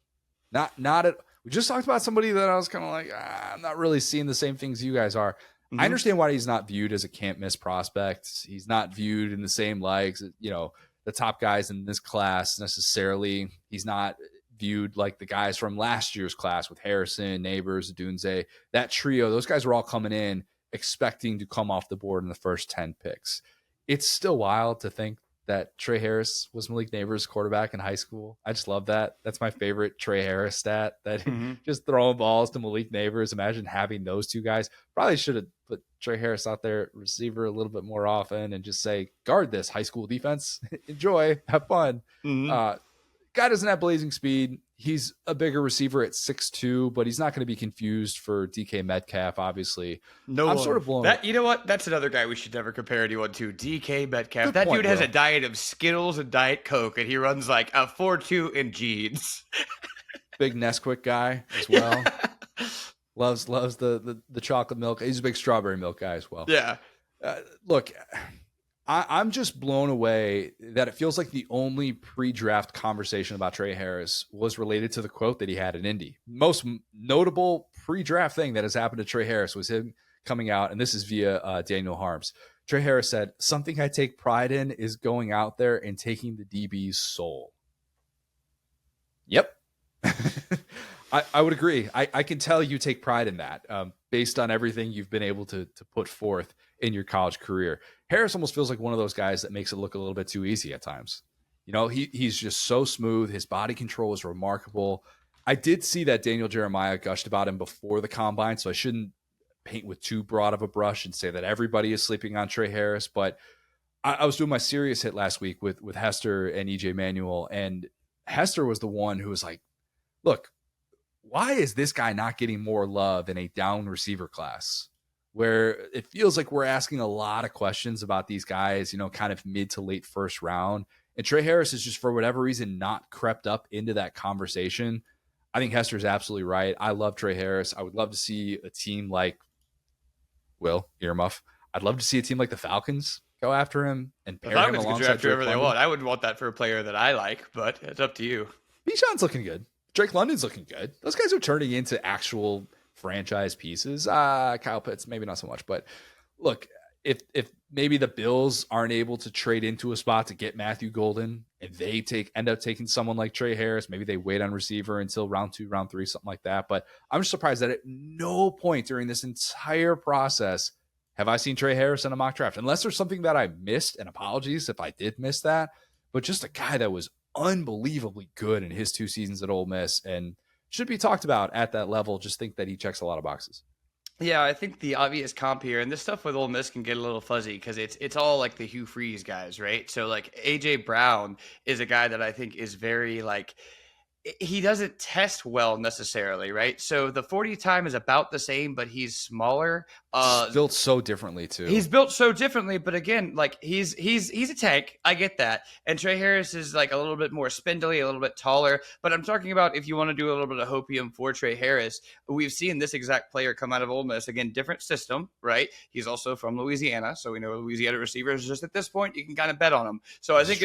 Not at. We just talked about somebody that I was kind of like, I'm not really seeing the same things you guys are. I understand why he's not viewed as a can't miss prospect. He's not viewed in the same light, the top guys in this class necessarily. He's not viewed like the guys from last year's class with Harrison, Neighbors, Dunze. That trio, those guys were all coming in expecting to come off the board in the first 10 picks. It's still wild to think that Trey Harris was Malik Neighbors' quarterback in high school. I just love that. That's my favorite Trey Harris stat, that just throwing balls to Malik Neighbors. Imagine having those two guys. Probably should have put Trey Harris out there, receiver, a little bit more often, and just say, guard this high school defense. Enjoy. Have fun. Guy doesn't have blazing speed. He's a bigger receiver at 6'2", but he's not going to be confused for DK Metcalf, obviously. No, I'm sort of blown. You know what? That's another guy we should never compare anyone to. DK Metcalf. That dude has a diet of Skittles and Diet Coke, and he runs like a 4.2 in jeans. Big Nesquik guy as well. Loves the chocolate milk. He's a big strawberry milk guy as well. Yeah. Look, I'm just blown away that it feels like the only pre-draft conversation about Trey Harris was related to the quote that he had in Indy. Most notable pre-draft thing that has happened to Trey Harris was him coming out, and this is via Daniel Harms. Trey Harris said, "Something I take pride in is going out there and taking the DB's soul." Yep. I would agree. I can tell you take pride in that based on everything you've been able to put forth in your college career. Harris almost feels like one of those guys that makes it look a little bit too easy at times. You know, he's just so smooth. His body control is remarkable. I did see that Daniel Jeremiah gushed about him before the combine, so I shouldn't paint with too broad of a brush and say that everybody is sleeping on Trey Harris. But I was doing my serious hit last week with Hester and EJ Manuel, and Hester was the one who was like, look, why is this guy not getting more love in a down receiver class where it feels like we're asking a lot of questions about these guys, you know, kind of mid to late first round. And Trey Harris is just, for whatever reason, not crept up into that conversation. I think Hester's absolutely right. I love Trey Harris. I would love to see a team like Earmuff. I'd love to see a team like the Falcons go after him and pair him alongside Drake London. I wouldn't want that for a player that I like, but it's up to you. Bijan's looking good. Drake London's looking good. Those guys are turning into actual franchise pieces. Kyle Pitts, maybe not so much. But look, if maybe the Bills aren't able to trade into a spot to get Matthew Golden and they end up taking someone like Trey Harris, maybe they wait on receiver until round 2, round 3, something like that. But I'm just surprised that at no point during this entire process have I seen Trey Harris in a mock draft, unless there's something that I missed, and apologies if I did miss that. But just a guy that was unbelievably good in his 2 seasons at Ole Miss and should be talked about at that level. Just think that he checks a lot of boxes. Yeah, I think the obvious comp here, and this stuff with Ole Miss can get a little fuzzy because it's all like the Hugh Freeze guys, right? So like AJ Brown is a guy that I think is very like, he doesn't test well necessarily, right? So the 40 time is about the same, but he's smaller. He's built so differently too. He's built so differently, but again, like he's a tank. I get that. And Trey Harris is like a little bit more spindly, a little bit taller. But I'm talking about if you want to do a little bit of hopium for Trey Harris, we've seen this exact player come out of Ole Miss. Again, different system, right? He's also from Louisiana, so we know Louisiana receivers. Just at this point, you can kind of bet on them. So I think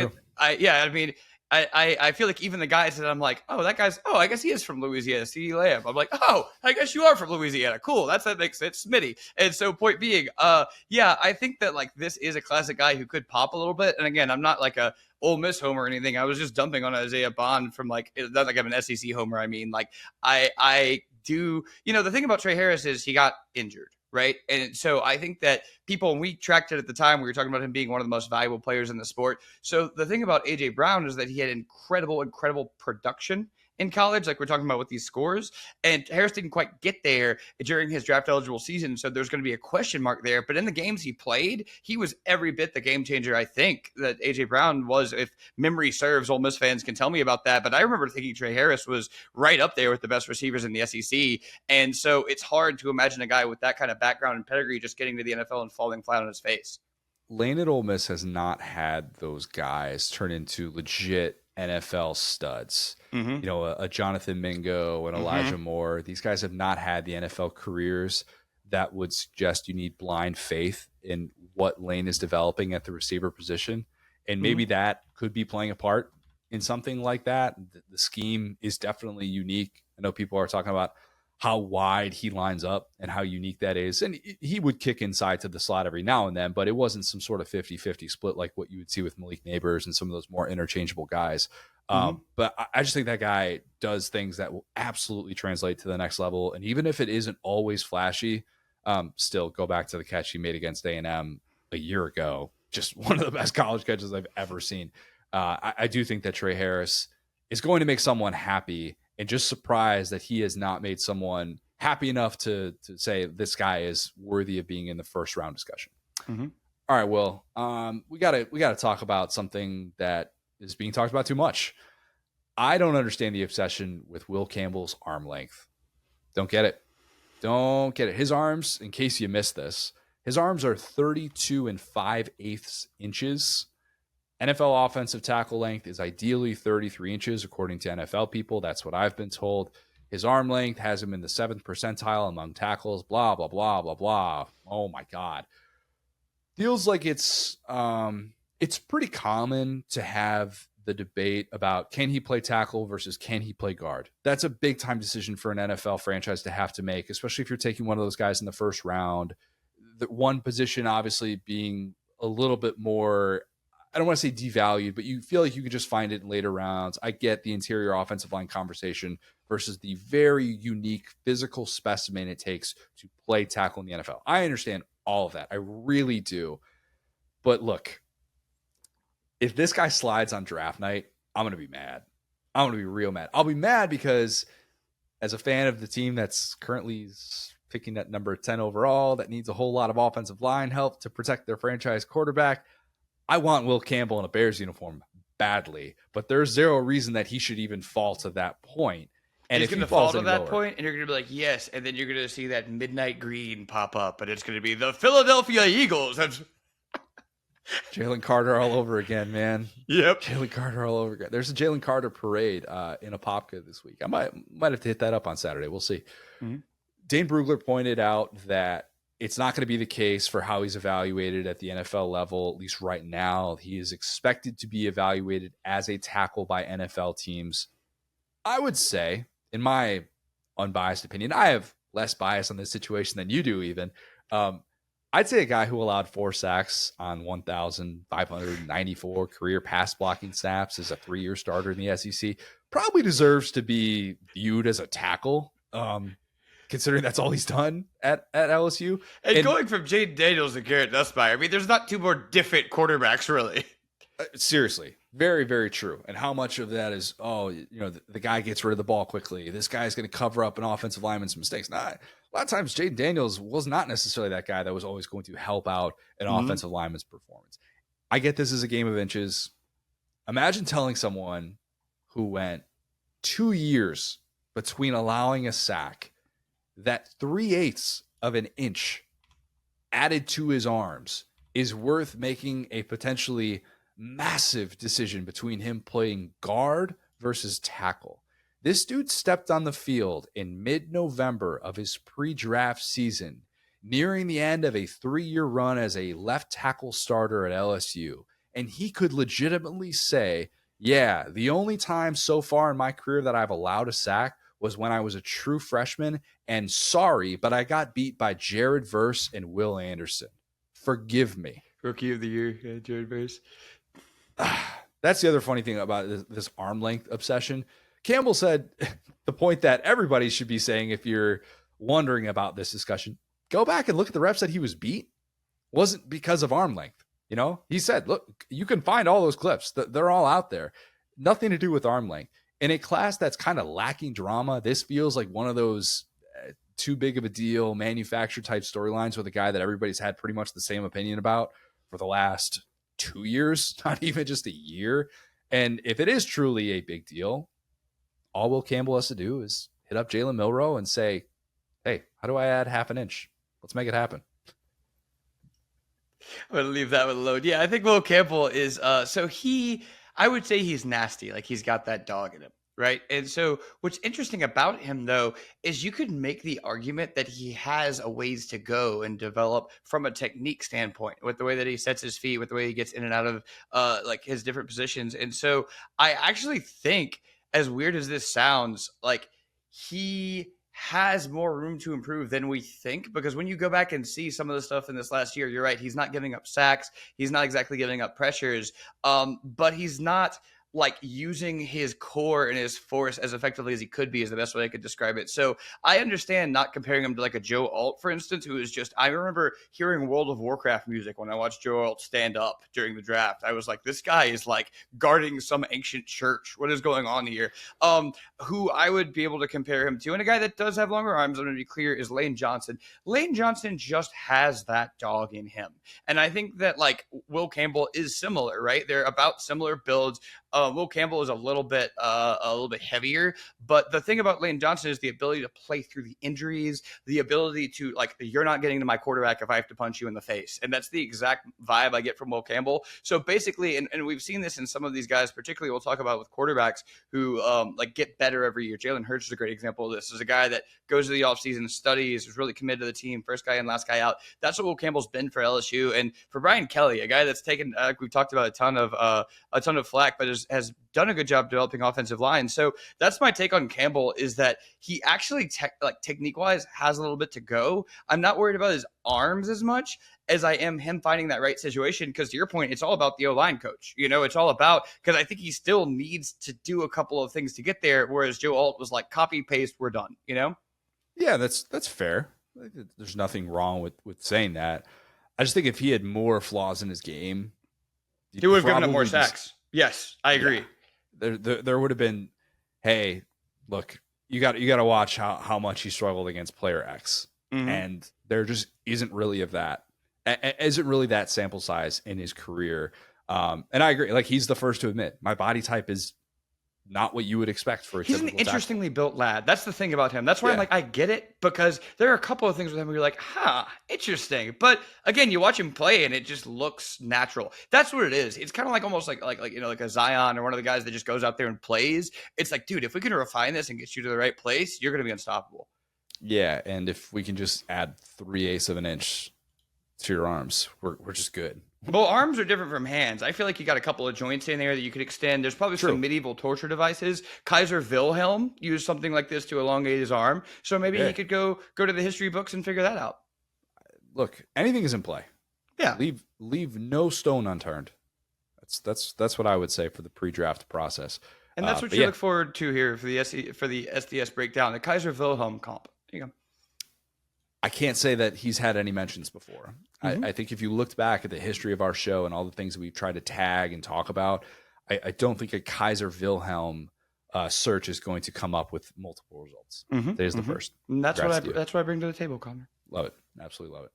I feel like even the guys that I'm like, I guess he is from Louisiana, CeeDee Lamb. I'm like, I guess you are from Louisiana. Cool. That makes sense. Smitty. And so point being, I think that like this is a classic guy who could pop a little bit. And again, I'm not like a Ole Miss homer or anything. I was just dumping on Isaiah Bond from like, not like I'm an SEC homer. I mean, like I do, the thing about Trey Harris is he got injured. Right. And so I think that people, when we tracked it at the time, we were talking about him being one of the most valuable players in the sport. So the thing about AJ Brown is that he had incredible production in college, like we're talking about with these scores. And Harris didn't quite get there during his draft eligible season. So there's going to be a question mark there. But in the games he played, he was every bit the game changer, I think, that AJ Brown was. If memory serves, Ole Miss fans can tell me about that. But I remember thinking Trey Harris was right up there with the best receivers in the SEC. And so it's hard to imagine a guy with that kind of background and pedigree just getting to the NFL and falling flat on his face. Lane at Ole Miss has not had those guys turn into legit NFL studs. Mm-hmm. A Jonathan Mingo and Elijah Moore. These guys have not had the NFL careers that would suggest you need blind faith in what Lane is developing at the receiver position. And maybe that could be playing a part in something like that. The scheme is definitely unique. I know people are talking about how wide he lines up and how unique that is. And he would kick inside to the slot every now and then, but it wasn't some sort of 50-50 split like what you would see with Malik Neighbors and some of those more interchangeable guys. But I just think that guy does things that will absolutely translate to the next level. And even if it isn't always flashy, still go back to the catch he made against A&M a year ago. Just one of the best college catches I've ever seen. I do think that Trey Harris is going to make someone happy, and just surprised that he has not made someone happy enough to say this guy is worthy of being in the first round discussion. Mm-hmm. All right, Will, we gotta talk about something that is being talked about too much. I don't understand the obsession with Will Campbell's arm length. Don't get it. His arms, in case you missed this, his arms are 32 5/8 inches. NFL offensive tackle length is ideally 33 inches, according to NFL people. That's what I've been told. His arm length has him in the 7th percentile among tackles, blah, blah, blah, blah, blah. Oh, my God. Feels like it's pretty common to have the debate about can he play tackle versus can he play guard. That's a big-time decision for an NFL franchise to have to make, especially if you're taking one of those guys in the first round. the one position obviously being a little bit more, I don't want to say devalued, but you feel like you could just find it in later rounds. I get the interior offensive line conversation versus the very unique physical specimen it takes to play tackle in the NFL. I understand all of that. I really do. But look, if this guy slides on draft night, I'm going to be mad. I'm going to be real mad. I'll be mad because as a fan of the team that's currently picking at number 10 overall, that needs a whole lot of offensive line help to protect their franchise quarterback, I want Will Campbell in a Bears uniform badly, but there's zero reason that he should even fall to that point. And he's if going to fall to that point, and you're going to be like, yes, and then you're going to see that midnight green pop up, and it's going to be the Philadelphia Eagles. Jalen Carter all over again, man. Yep. Jalen Carter all over again. There's a Jalen Carter parade in Apopka this week. I might have to hit that up on Saturday. We'll see. Mm-hmm. Dane Brugler pointed out that it's not going to be the case for how he's evaluated at the NFL level, at least right now. He is expected to be evaluated as a tackle by NFL teams. I would say, in my unbiased opinion, I have less bias on this situation than you do even. I'd say a guy who allowed 4 sacks on 1,594 career pass blocking snaps as a 3-year starter in the SEC probably deserves to be viewed as a tackle. Considering that's all he's done at LSU. And going from Jayden Daniels to Garrett Nussmeier, I mean, there's not two more different quarterbacks, really. Seriously. Very, very true. And how much of that is, the guy gets rid of the ball quickly. This guy's going to cover up an offensive lineman's mistakes. A lot of times, Jayden Daniels was not necessarily that guy that was always going to help out an offensive lineman's performance. I get this is a game of inches. Imagine telling someone who went 2 years between allowing a sack that 3/8 of an inch added to his arms is worth making a potentially massive decision between him playing guard versus tackle. This dude stepped on the field in mid-November of his pre-draft season, nearing the end of a 3-year run as a left tackle starter at LSU. And he could legitimately say, yeah, the only time so far in my career that I've allowed a sack was when I was a true freshman, and sorry, but I got beat by Jared Verse and Will Anderson. Forgive me. Rookie of the year, Jared Verse. That's the other funny thing about this arm length obsession. Campbell said the point that everybody should be saying if you're wondering about this discussion, go back and look at the reps that he was beat. Wasn't because of arm length. He said, look, you can find all those clips. They're all out there. Nothing to do with arm length. In a class that's kind of lacking drama, this feels like one of those too big of a deal manufactured type storylines with a guy that everybody's had pretty much the same opinion about for the last 2 years, not even just a year. And if it is truly a big deal, all Will Campbell has to do is hit up Jalen Milroe and say, hey, how do I add half an inch? Let's make it happen. I'm going to leave that one alone. Yeah, I think Will Campbell is, I would say he's nasty. Like he's got that dog in him. Right. And so what's interesting about him, though, is you could make the argument that he has a ways to go and develop from a technique standpoint with the way that he sets his feet, with the way he gets in and out of like his different positions. And so I actually think, as weird as this sounds, like he has more room to improve than we think, because when you go back and see some of the stuff in this last year, you're right. He's not giving up sacks. He's not exactly giving up pressures, but he's not like using his core and his force as effectively as he could be is the best way I could describe it. So I understand not comparing him to like a Joe Alt, for instance, who is just, I remember hearing World of Warcraft music when I watched Joe Alt stand up during the draft. I was like, this guy is like guarding some ancient church. What is going on here? Who I would be able to compare him to, and a guy that does have longer arms, I'm going to be clear, is Lane Johnson. Lane Johnson just has that dog in him. And I think that like Will Campbell is similar, right? They're about similar builds. Will Campbell is a little bit heavier, but the thing about Lane Johnson is the ability to play through the injuries, the ability to like, you're not getting to my quarterback if I have to punch you in the face. And that's the exact vibe I get from Will Campbell. So basically, and we've seen this in some of these guys, particularly we'll talk about with quarterbacks who like get better every year. Jalen Hurts is a great example of this. This is a guy that goes to the offseason, studies, is really committed to the team, first guy in, last guy out. That's what Will Campbell's been for LSU. And for Brian Kelly, a guy that's taken, we've talked about a ton of flack, but is has done a good job developing offensive line. So that's my take on Campbell, is that he actually technique wise has a little bit to go. I'm not worried about his arms as much as I am him finding that right situation. Because to your point, it's all about the O-line coach. It's all about, because I think he still needs to do a couple of things to get there. Whereas Joe Alt was like, copy paste, we're done. Yeah, that's fair. There's nothing wrong with saying that. I just think if he had more flaws in his game, he would have given up more sacks. Yes, I agree. Yeah. There would have been, hey, look, you got to watch how much he struggled against player X, and there just isn't really that sample size in his career. And I agree. Like, he's the first to admit, my body type is not what you would expect for a He's an interestingly built lad. That's the thing about him. That's why I'm like, I get it, because there are a couple of things with him where you're like, interesting. But again, you watch him play and it just looks natural. That's what it is. It's kind of like almost like a Zion or one of the guys that just goes out there and plays. It's like, dude, if we can refine this and get you to the right place, you're going to be unstoppable. Yeah, and if we can just add 3/8 of an inch to your arms, we're just good. Well, arms are different from hands. I feel like you got a couple of joints in there that you could extend. There's probably some medieval torture devices. Kaiser Wilhelm used something like this to elongate his arm. So maybe he could go to the history books and figure that out. Look, anything is in play. Yeah. Leave no stone unturned. That's what I would say for the pre-draft process. And that's what you look forward to here for the SDS breakdown, the Kaiser Wilhelm comp. There you go. I can't say that he's had any mentions before. I think if you looked back at the history of our show and all the things that we've tried to tag and talk about, I don't think a Kaiser Wilhelm search is going to come up with multiple results. Today's the first. And that's what I bring to the table, Connor. Love it. Absolutely love it.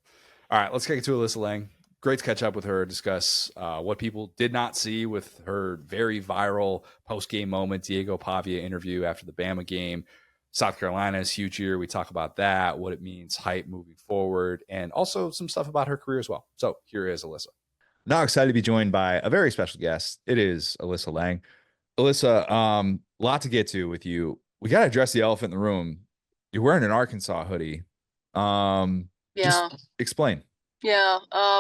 All right, let's kick it to Alyssa Lang. Great to catch up with her, discuss what people did not see with her very viral post-game moment, Diego Pavia interview after the Bama game. South Carolina is huge year. We talk about that, what it means, hype moving forward, and also some stuff about her career as well. So here is Alyssa. Now excited to be joined by a very special guest. It is Alyssa Lang. Alyssa, lot to get to with you. We got to address the elephant in the room. You're wearing an Arkansas hoodie. Just explain. Yeah.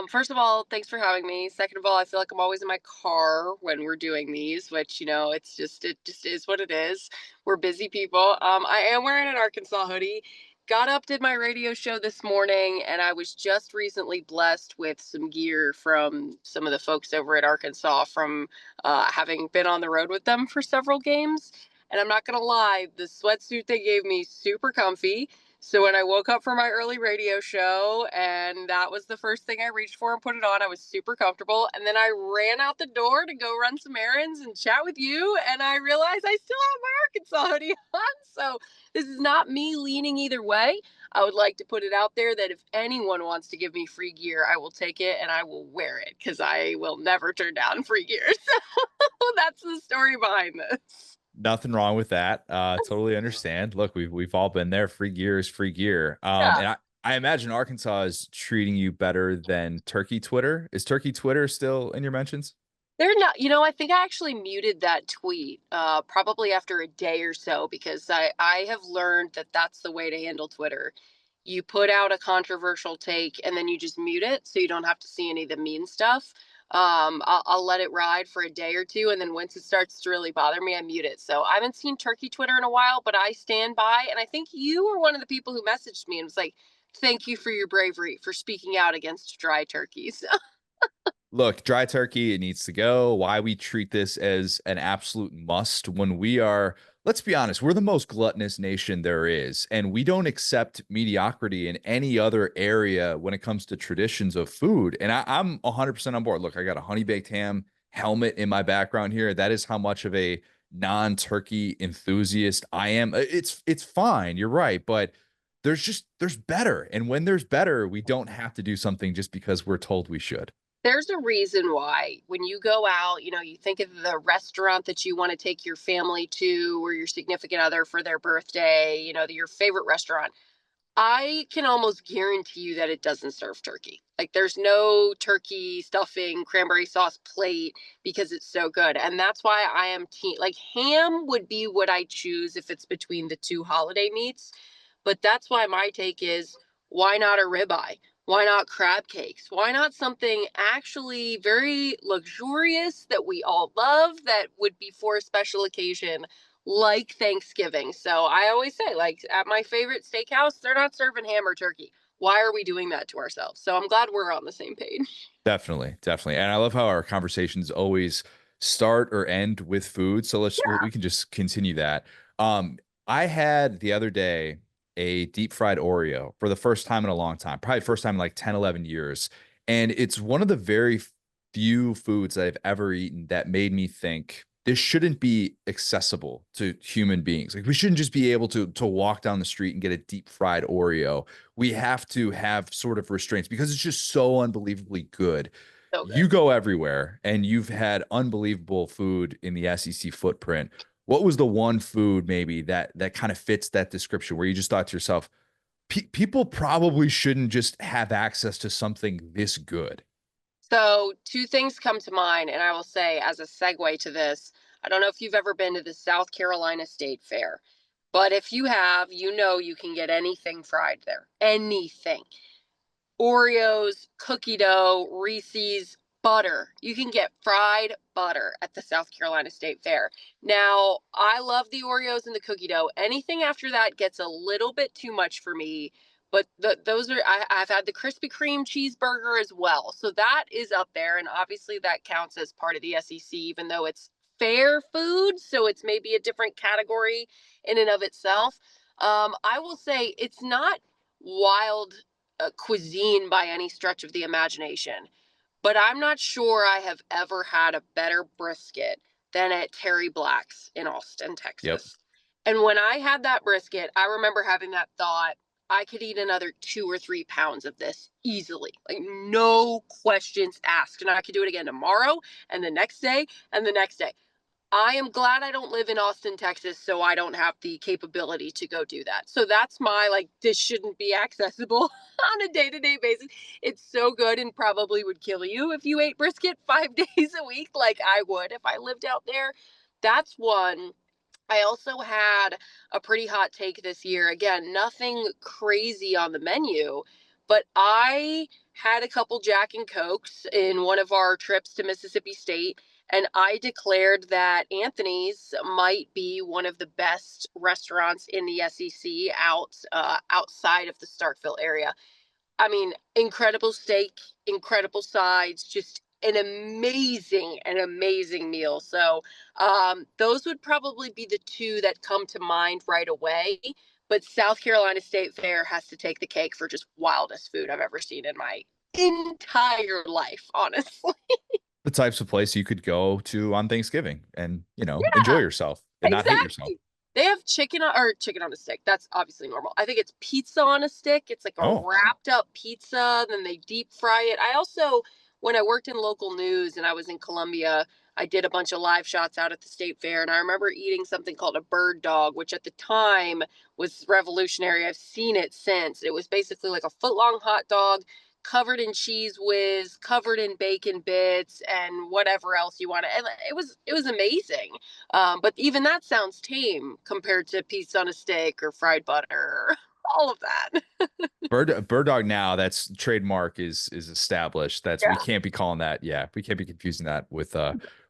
First of all, thanks for having me. Second of all, I feel like I'm always in my car when we're doing these, which, it just is what it is. We're busy people. I am wearing an Arkansas hoodie. Got up, did my radio show this morning, and I was just recently blessed with some gear from some of the folks over at Arkansas from having been on the road with them for several games. And I'm not going to lie, the sweatsuit they gave me, super comfy. So when I woke up for my early radio show, and that was the first thing I reached for and put it on, I was super comfortable. And then I ran out the door to go run some errands and chat with you, and I realized I still have my Arkansas hoodie on. So this is not me leaning either way. I would like to put it out there that if anyone wants to give me free gear, I will take it and I will wear it, because I will never turn down free gear. So that's the story behind this. Nothing wrong with that. Totally understand. Look, we've all been there. Free gear is free gear. And I imagine Arkansas is treating you better than Turkey Twitter. Is Turkey Twitter still in your mentions? They're not, I think I actually muted that tweet probably after a day or so, because I have learned that that's the way to handle Twitter. You put out a controversial take and then you just mute it so you don't have to see any of the mean stuff. I'll let it ride for a day or two, and then once it starts to really bother me, I mute it. So I haven't seen Turkey Twitter in a while, but I stand by, and I think you were one of the people who messaged me and was like, thank you for your bravery for speaking out against dry turkeys. Look, dry turkey, it needs to go. Why we treat this as an absolute must when we are, let's be honest, we're the most gluttonous nation there is, and we don't accept mediocrity in any other area when it comes to traditions of food. And I'm 100% on board. Look, I got a honey baked ham helmet in my background here. That is how much of a non-turkey enthusiast I am. It's fine. You're right. But there's better. And when there's better, we don't have to do something just because we're told we should. There's a reason why when you go out, you think of the restaurant that you want to take your family to or your significant other for their birthday, your favorite restaurant. I can almost guarantee you that it doesn't serve turkey. Like, there's no turkey stuffing, cranberry sauce plate, because it's so good. And that's why I am like, ham would be what I choose if it's between the two holiday meats. But that's why my take is, why not a ribeye? Why not crab cakes? Why not something actually very luxurious that we all love that would be for a special occasion like Thanksgiving? So I always say, like, at my favorite steakhouse, they're not serving ham or turkey. Why are we doing that to ourselves? So I'm glad we're on the same page. Definitely, definitely. And I love how our conversations always start or end with food. So we can just continue that. I had the other day a deep fried Oreo for the first time in a long time, probably first time in like 10, 11 years. And it's one of the very few foods that I've ever eaten that made me think this shouldn't be accessible to human beings. Like we shouldn't just be able to walk down the street and get a deep fried Oreo. We have to have sort of restraints because it's just so unbelievably good. So good. You go everywhere and you've had unbelievable food in the SEC footprint. What was the one food maybe that kind of fits that description where you just thought to yourself, people probably shouldn't just have access to something this good? So, two things come to mind, and I will say, as a segue to this, I don't know if you've ever been to the South Carolina State Fair, but if you have, you know you can get anything fried there. Anything. Oreos, cookie dough, Reese's, butter. You can get fried butter at the South Carolina State Fair. Now, I love the Oreos and the cookie dough. Anything after that gets a little bit too much for me. But those are, I've had the Krispy Kreme cheeseburger as well. So that is up there. And obviously that counts as part of the SEC, even though it's fair food. So it's maybe a different category in and of itself. I will say it's not wild cuisine by any stretch of the imagination. But I'm not sure I have ever had a better brisket than at Terry Black's in Austin, Yep. Texas. And when I had that brisket, I remember having that thought, I could eat another 2 or 3 pounds of this easily, like no questions asked. And I could do it again tomorrow and the next day and the next day. I am glad I don't live in Austin, Texas, so I don't have the capability to go do that. So that's my, like, this shouldn't be accessible on a day-to-day basis. It's so good and probably would kill you if you ate brisket 5 days a week like I would if I lived out there. That's one. I also had a pretty hot take this year. Again, nothing crazy on the menu, but I had a couple Jack and Cokes in one of our trips to Mississippi State, and I declared that Anthony's might be one of the best restaurants in the SEC outside of the Starkville area. I mean, incredible steak, incredible sides, just an amazing meal. So those would probably be the two that come to mind right away. But South Carolina State Fair has to take the cake for just wildest food I've ever seen in my entire life, honestly. The types of place you could go to on Thanksgiving and, enjoy Yeah, yourself and not hate yourself. exactly. They have chicken on a stick. That's obviously normal. I think it's pizza on a stick. It's like a Oh, wrapped up pizza. Then they deep fry it. I also, when I worked in local news and I was in Columbia, I did a bunch of live shots out at the state fair. And I remember eating something called a bird dog, which at the time was revolutionary. I've seen it since. It was basically like a foot long hot dog covered in cheese whiz, covered in bacon bits, and whatever else you want to. And it was amazing. But even that sounds tame compared to pizza on a stick or fried butter, all of that. bird dog now, that's trademark is established. That's we Yeah, can't be calling that. Yeah, we can't be confusing that with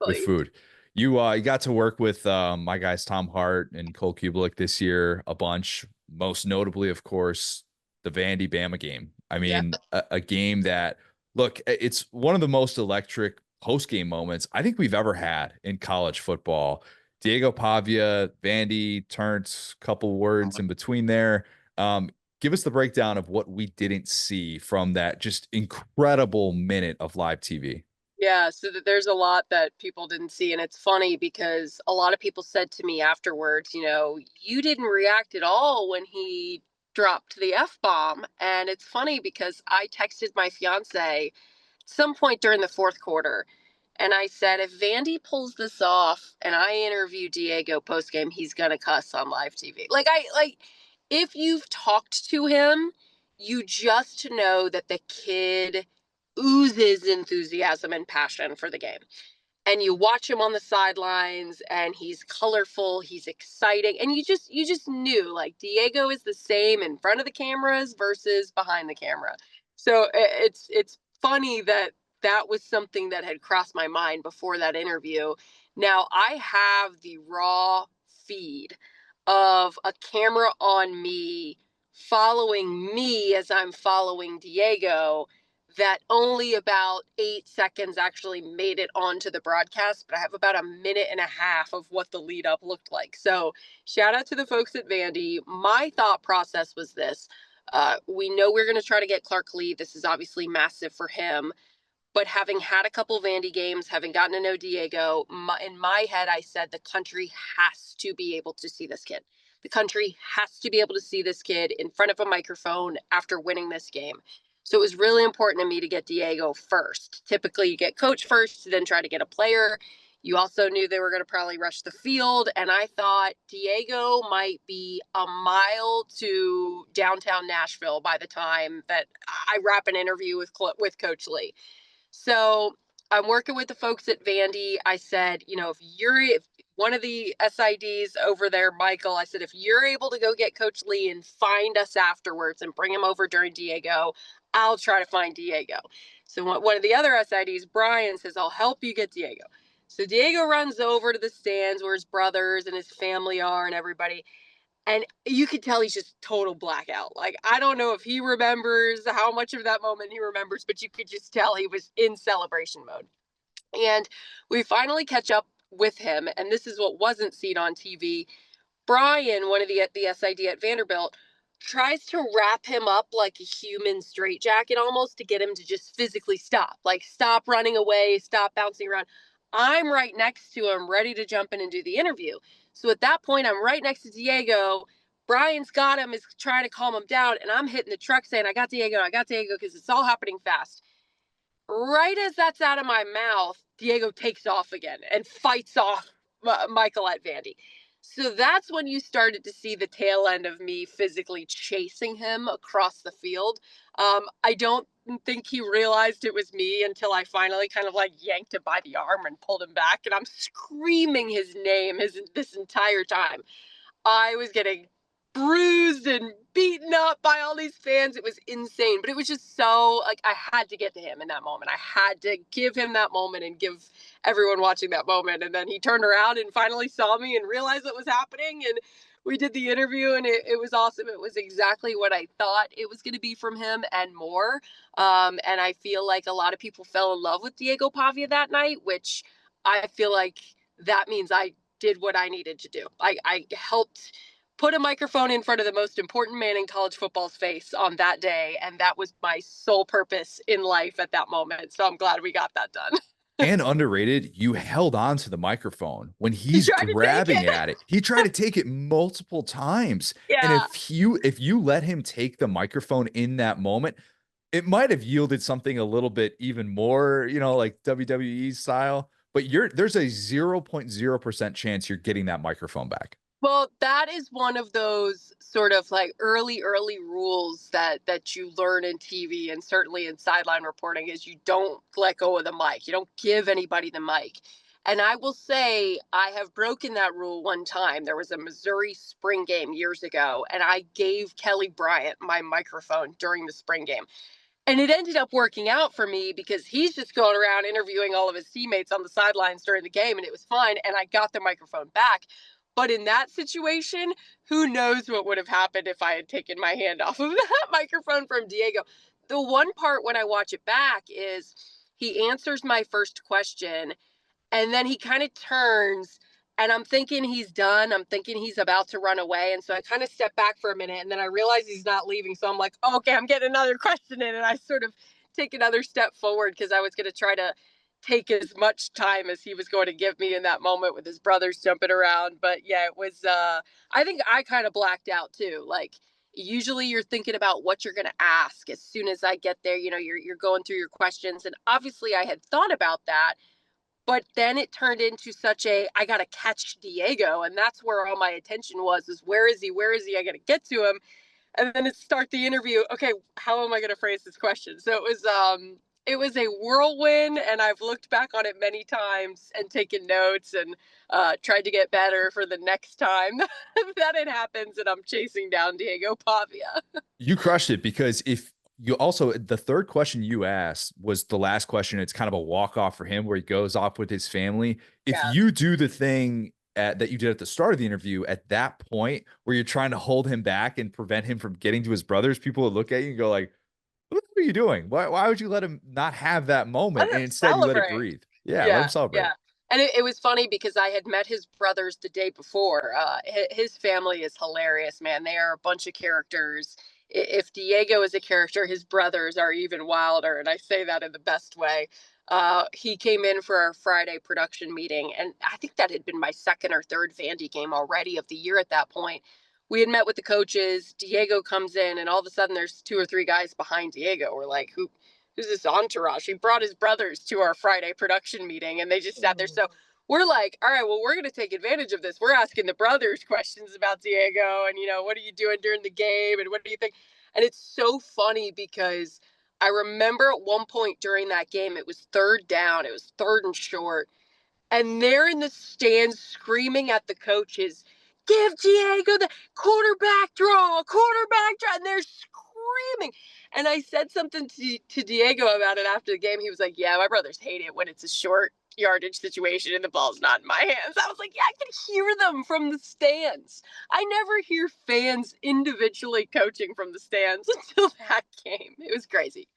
please. food. You got to work with my guys Tom Hart and Cole Kubelik this year a bunch. Most notably, of course, the Vandy Bama game. I Yeah. mean, a game that look, it's one of the most electric post game moments I think we've ever had in college football. Diego Pavia, Vandy, Turns, couple words in between there. Um, Give us the breakdown of what we didn't see from that just incredible minute of live TV. Yeah, so there's a lot that people didn't see. And it's funny because a lot of people said to me afterwards, you didn't react at all when he dropped the F bomb. And it's funny because I texted my fiance some point during the fourth quarter. And I said, if Vandy pulls this off and I interview Diego post game, he's gonna cuss on live TV. If you've talked to him, you just know that the kid oozes enthusiasm and passion for the game. And you watch him on the sidelines and he's colorful, he's exciting. And you just knew like Diego is the same in front of the cameras versus behind the camera. So it's funny that that was something that had crossed my mind before that interview. Now I have the raw feed of a camera on me following me as I'm following Diego, that only about 8 seconds actually made it onto the broadcast, but I have about a minute and a half of what the lead up looked like. So shout out to the folks at Vandy. My thought process was this. We know we're going to try to get Clark Lee. This is obviously massive for him. But having had a couple Vandy games, having gotten to know Diego, in my head, I said the country has to be able to see this kid. The country has to be able to see this kid in front of a microphone after winning this game. So it was really important to me to get Diego first. Typically, you get coach first, then try to get a player. You also knew they were going to probably rush the field. And I thought Diego might be a mile to downtown Nashville by the time that I wrap an interview with Coach Lee. So I'm working with the folks at Vandy. I said, if one of the SIDs over there, Michael, I said, if you're able to go get Coach Lee and find us afterwards and bring him over during Diego, I'll try to find Diego. So one of the other SIDs, Brian, says, I'll help you get Diego. So Diego runs over to the stands where his brothers and his family are and everybody. And you could tell he's just total blackout. Like, I don't know if he remembers how much of that moment he remembers, but you could just tell he was in celebration mode. And we finally catch up with him. And this is what wasn't seen on TV. Brian, one of the SID at Vanderbilt, tries to wrap him up like a human straitjacket almost to get him to just physically stop. Like, stop running away, stop bouncing around. I'm right next to him, ready to jump in and do the interview. So at that point, I'm right next to Diego. Brian's got him, is trying to calm him down, and I'm hitting the truck saying, I got Diego, because it's all happening fast. Right as that's out of my mouth, Diego takes off again and fights off Michael at Vandy. So that's when you started to see the tail end of me physically chasing him across the field. I don't think he realized it was me until I finally kind of like yanked him by the arm and pulled him back. And I'm screaming his name this entire time. I was getting bruised and beaten up by all these fans. It was insane, but it was just so like I had to get to him in that moment. I had to give him that moment and give everyone watching that moment. And then he turned around and finally saw me and realized what was happening. And we did the interview and it was awesome. It was exactly what I thought it was going to be from him and more. And I feel like a lot of people fell in love with Diego Pavia that night, which I feel like that means I did what I needed to do. I helped put a microphone in front of the most important man in college football's face on that day. And that was my sole purpose in life at that moment. So I'm glad we got that done. And underrated, you held on to the microphone when he's grabbing at it. He tried to take it multiple times. Yeah. And if you let him take the microphone in that moment, it might have yielded something a little bit even more, like WWE style. But there's a 0.0% chance you're getting that microphone back. Well, that is one of those sort of like early rules that you learn in TV and certainly in sideline reporting is you don't let go of the mic. You don't give anybody the mic. And I will say I have broken that rule one time. There was a Missouri spring game years ago, and I gave Kelly Bryant my microphone during the spring game. And it ended up working out for me because he's just going around interviewing all of his teammates on the sidelines during the game, and it was fine. And I got the microphone back. But in that situation, who knows what would have happened if I had taken my hand off of that microphone from Diego. The one part when I watch it back is he answers my first question and then he kind of turns and I'm thinking he's done. I'm thinking he's about to run away. And so I kind of step back for a minute and then I realize he's not leaving. So I'm like, okay, I'm getting another question in. And I sort of take another step forward because I was going to try to take as much time as he was going to give me in that moment with his brothers jumping around. But yeah, it was, I think I kind of blacked out too. Like usually you're thinking about what you're going to ask as soon as I get there, you're going through your questions. And obviously I had thought about that, but then it turned into I got to catch Diego. And that's where all my attention is where is he? Where is he? I got to get to him. And then start the interview. Okay, how am I going to phrase this question? So it was a whirlwind, and I've looked back on it many times and taken notes and tried to get better for the next time that it happens and I'm chasing down Diego Pavia. You crushed it because if You also, the third question you asked was the last question. It's kind of a walk off for him where he goes off with his family. If Yeah. you do the thing that you did at the start of the interview at that point where you're trying to hold him back and prevent him from getting to his brothers, people would look at you and go like, what are you doing? Why would you let him not have that Let moment? him And instead you let it celebrate. breathe. Yeah, let him Yeah, celebrate. yeah. And it was funny because I had met his brothers the day before. His family is hilarious, man. They are a bunch of characters. If Diego is a character, his brothers are even wilder. And I say that in the best way. He came in for our Friday production meeting, and I think that had been my second or third Vandy game already of the year at that point. We had met with the coaches. Diego comes in, and all of a sudden there's two or three guys behind Diego. We're like, who's this entourage? He brought his brothers to our Friday production meeting, and they just sat there. So we're like, all right, well, we're going to take advantage of this. We're asking the brothers questions about Diego and, what are you doing during the game? And what do you think? And it's so funny because I remember at one point during that game, it was third down, it was third and short. And they're in the stands screaming at the coaches, give Diego the quarterback draw, quarterback draw. And they're screaming. And I said something to Diego about it after the game. He was like, yeah, my brothers hate it when it's a short yardage situation and the ball's not in my hands. I was like, yeah, I can hear them from the stands. I never hear fans individually coaching from the stands until that game. It was crazy.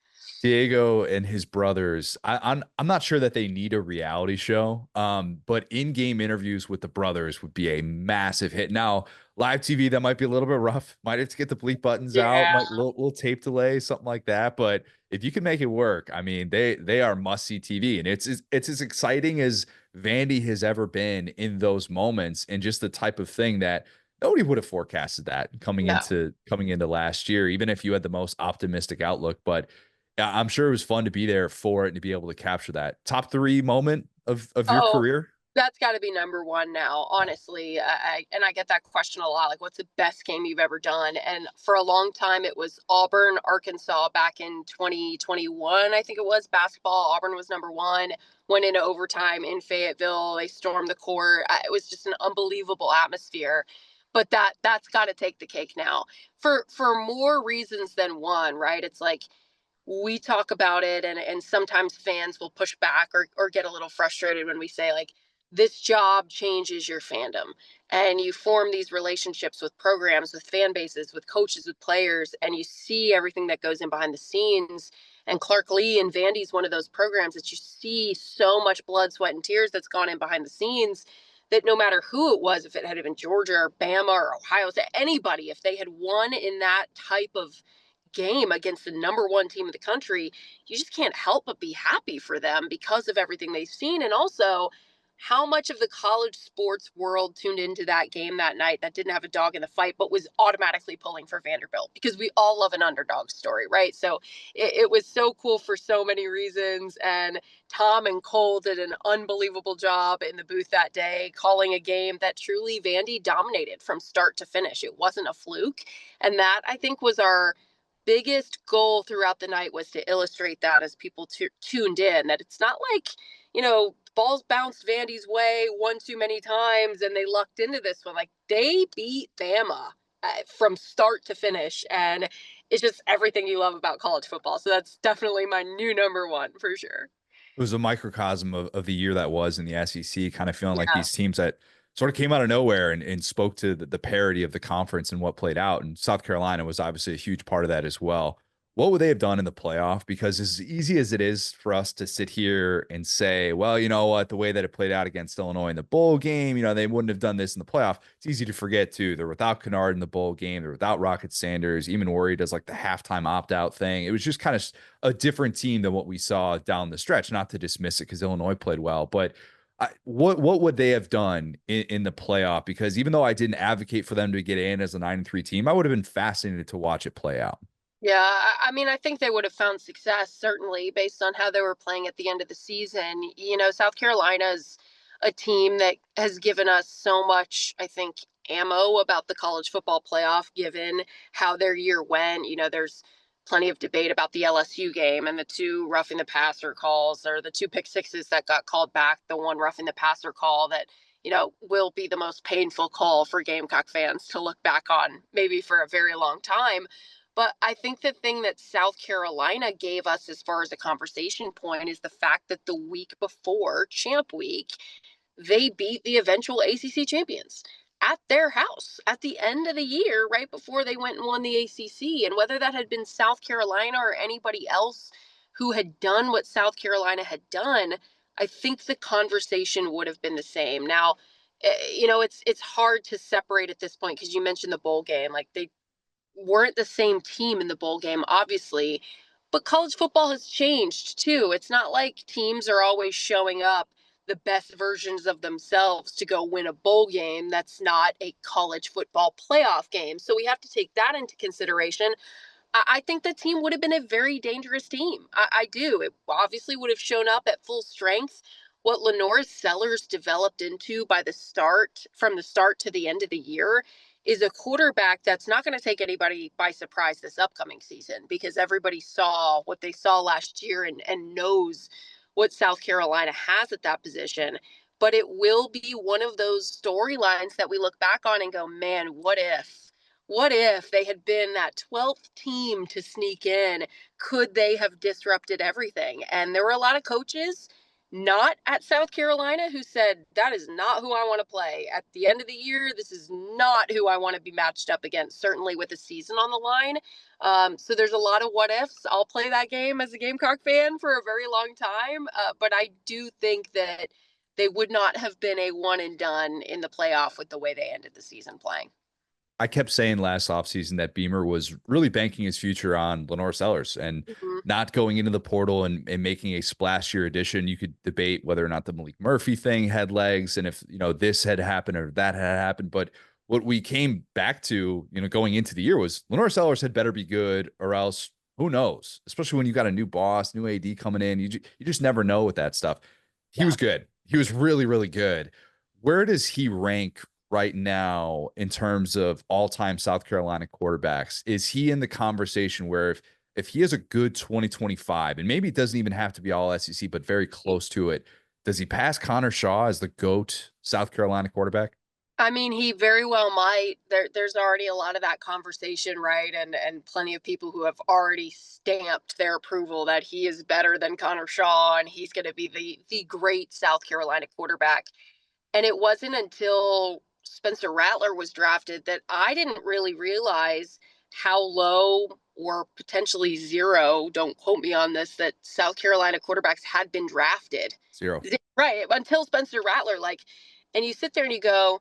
Diego and his brothers, I'm not sure that they need a reality show, but in-game interviews with the brothers would be a massive hit. Now, live TV, that might be a little bit rough. Might have to get the bleep buttons out, Yeah. might little tape delay, something like that. But if you can make it work, I mean, they are must-see TV, and it's as exciting as Vandy has ever been in those moments, and just the type of thing that nobody would have forecasted that No. coming into last year, even if you had the most optimistic outlook. But yeah, I'm sure it was fun to be there for it and to be able to capture that top 3 moment of your Oh, career. that's got to be number one now, honestly. I get that question a lot, like, what's the best game you've ever done? And for a long time, it was Auburn, Arkansas back in 2021. I think it was basketball. Auburn was number one. Went into overtime in Fayetteville. They stormed the court. It was just an unbelievable atmosphere. But that's got to take the cake now for more reasons than one, right? It's like we talk about it, and sometimes fans will push back or get a little frustrated when we say, like, this job changes your fandom, and you form these relationships with programs, with fan bases, with coaches, with players, and you see everything that goes in behind the scenes. And Clark Lee and Vandy's one of those programs that you see so much blood, sweat, and tears that's gone in behind the scenes, that no matter who it was, if it had been Georgia or Bama or Ohio State, anybody, if they had won in that type of game against the number one team in the country, you just can't help but be happy for them because of everything they've seen. And also how much of the college sports world tuned into that game that night that didn't have a dog in the fight, but was automatically pulling for Vanderbilt, because we all love an underdog story, right? So it was so cool for so many reasons. And Tom and Cole did an unbelievable job in the booth that day, calling a game that truly Vandy dominated from start to finish. It wasn't a fluke. And that, I think, was our biggest goal throughout the night, was to illustrate that as people tuned in, that it's not like, balls bounced Vandy's way one too many times and they lucked into this one. Like, they beat Bama from start to finish. And it's just everything you love about college football. So that's definitely my new number one for sure. It was a microcosm of the year that was in the SEC, kind of feeling like Yeah. these teams that sort of came out of nowhere and spoke to the parity of the conference and what played out. And South Carolina was obviously a huge part of that as well. What would they have done in the playoff? Because as easy as it is for us to sit here and say, well, you know what, the way that it played out against Illinois in the bowl game, they wouldn't have done this in the playoff. It's easy to forget too. They're without Kennard in the bowl game. They're without Rocket Sanders. Even Worry does like the halftime opt-out thing. It was just kind of a different team than what we saw down the stretch. Not to dismiss it because Illinois played well, but what would they have done in the playoff? Because even though I didn't advocate for them to get in as a 9-3 team, I would have been fascinated to watch it play out. Yeah, I mean, I think they would have found success, certainly, based on how they were playing at the end of the season. South Carolina's a team that has given us so much, I think, ammo about the college football playoff, given how their year went. There's plenty of debate about the LSU game and the two roughing the passer calls, or the two pick sixes that got called back, the one roughing the passer call that, will be the most painful call for Gamecock fans to look back on, maybe for a very long time. But I think the thing that South Carolina gave us as far as a conversation point is the fact that the week before Champ Week, they beat the eventual ACC champions at their house at the end of the year, right before they went and won the ACC. And whether that had been South Carolina or anybody else who had done what South Carolina had done, I think the conversation would have been the same. Now, it's hard to separate at this point because you mentioned the bowl game. Like, they weren't the same team in the bowl game, obviously, but college football has changed too. It's not like teams are always showing up the best versions of themselves to go win a bowl game that's not a college football playoff game. So we have to take that into consideration. I think the team would have been a very dangerous team. I do. It obviously would have shown up at full strength. What Lenore Sellers developed into from the start to the end of the year, is a quarterback that's not going to take anybody by surprise this upcoming season, because everybody saw what they saw last year and knows what South Carolina has at that position. But it will be one of those storylines that we look back on and go, man, what if? What if they had been that 12th team to sneak in? Could they have disrupted everything? And there were a lot of coaches not at South Carolina who said, that is not who I want to play. At the end of the year, this is not who I want to be matched up against, certainly with a season on the line. So there's a lot of what ifs. I'll play that game as a Gamecock fan for a very long time. But I do think that they would not have been a one and done in the playoff with the way they ended the season playing. I kept saying last offseason that Beamer was really banking his future on Lenore Sellers and not going into the portal and making a splashier addition. You could debate whether or not the Malik Murphy thing had legs and if, this had happened or that had happened. But what we came back to, going into the year was Lenore Sellers had better be good, or else who knows, especially when you got a new boss, new AD coming in. You just never know with that stuff. He was good. He was really, really good. Where does he rank right now in terms of all-time South Carolina quarterbacks? Is he in the conversation where if he has a good 2025, and maybe it doesn't even have to be all SEC, but very close to it, does he pass Connor Shaw as the GOAT South Carolina quarterback? I mean, he very well might. There's already a lot of that conversation, right? And plenty of people who have already stamped their approval that he is better than Connor Shaw and he's going to be the great South Carolina quarterback. And it wasn't until Spencer Rattler was drafted that I didn't really realize how low or potentially zero, don't quote me on this, that South Carolina quarterbacks had been drafted. Zero. Right. Until Spencer Rattler, and you sit there and you go,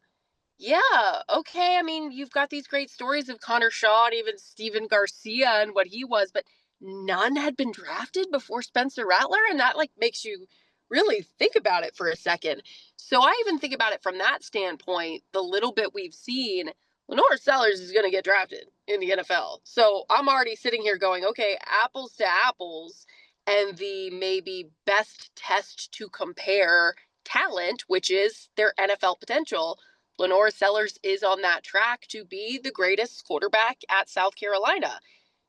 yeah, okay. I mean, you've got these great stories of Connor Shaw and even Steven Garcia and what he was, but none had been drafted before Spencer Rattler. And that makes you really think about it for a second. So I even think about it from that standpoint. The little bit we've seen, Lenore Sellers is going to get drafted in the NFL. So I'm already sitting here going, okay, apples to apples, and the maybe best test to compare talent, which is their NFL potential. Lenore Sellers is on that track to be the greatest quarterback at South Carolina.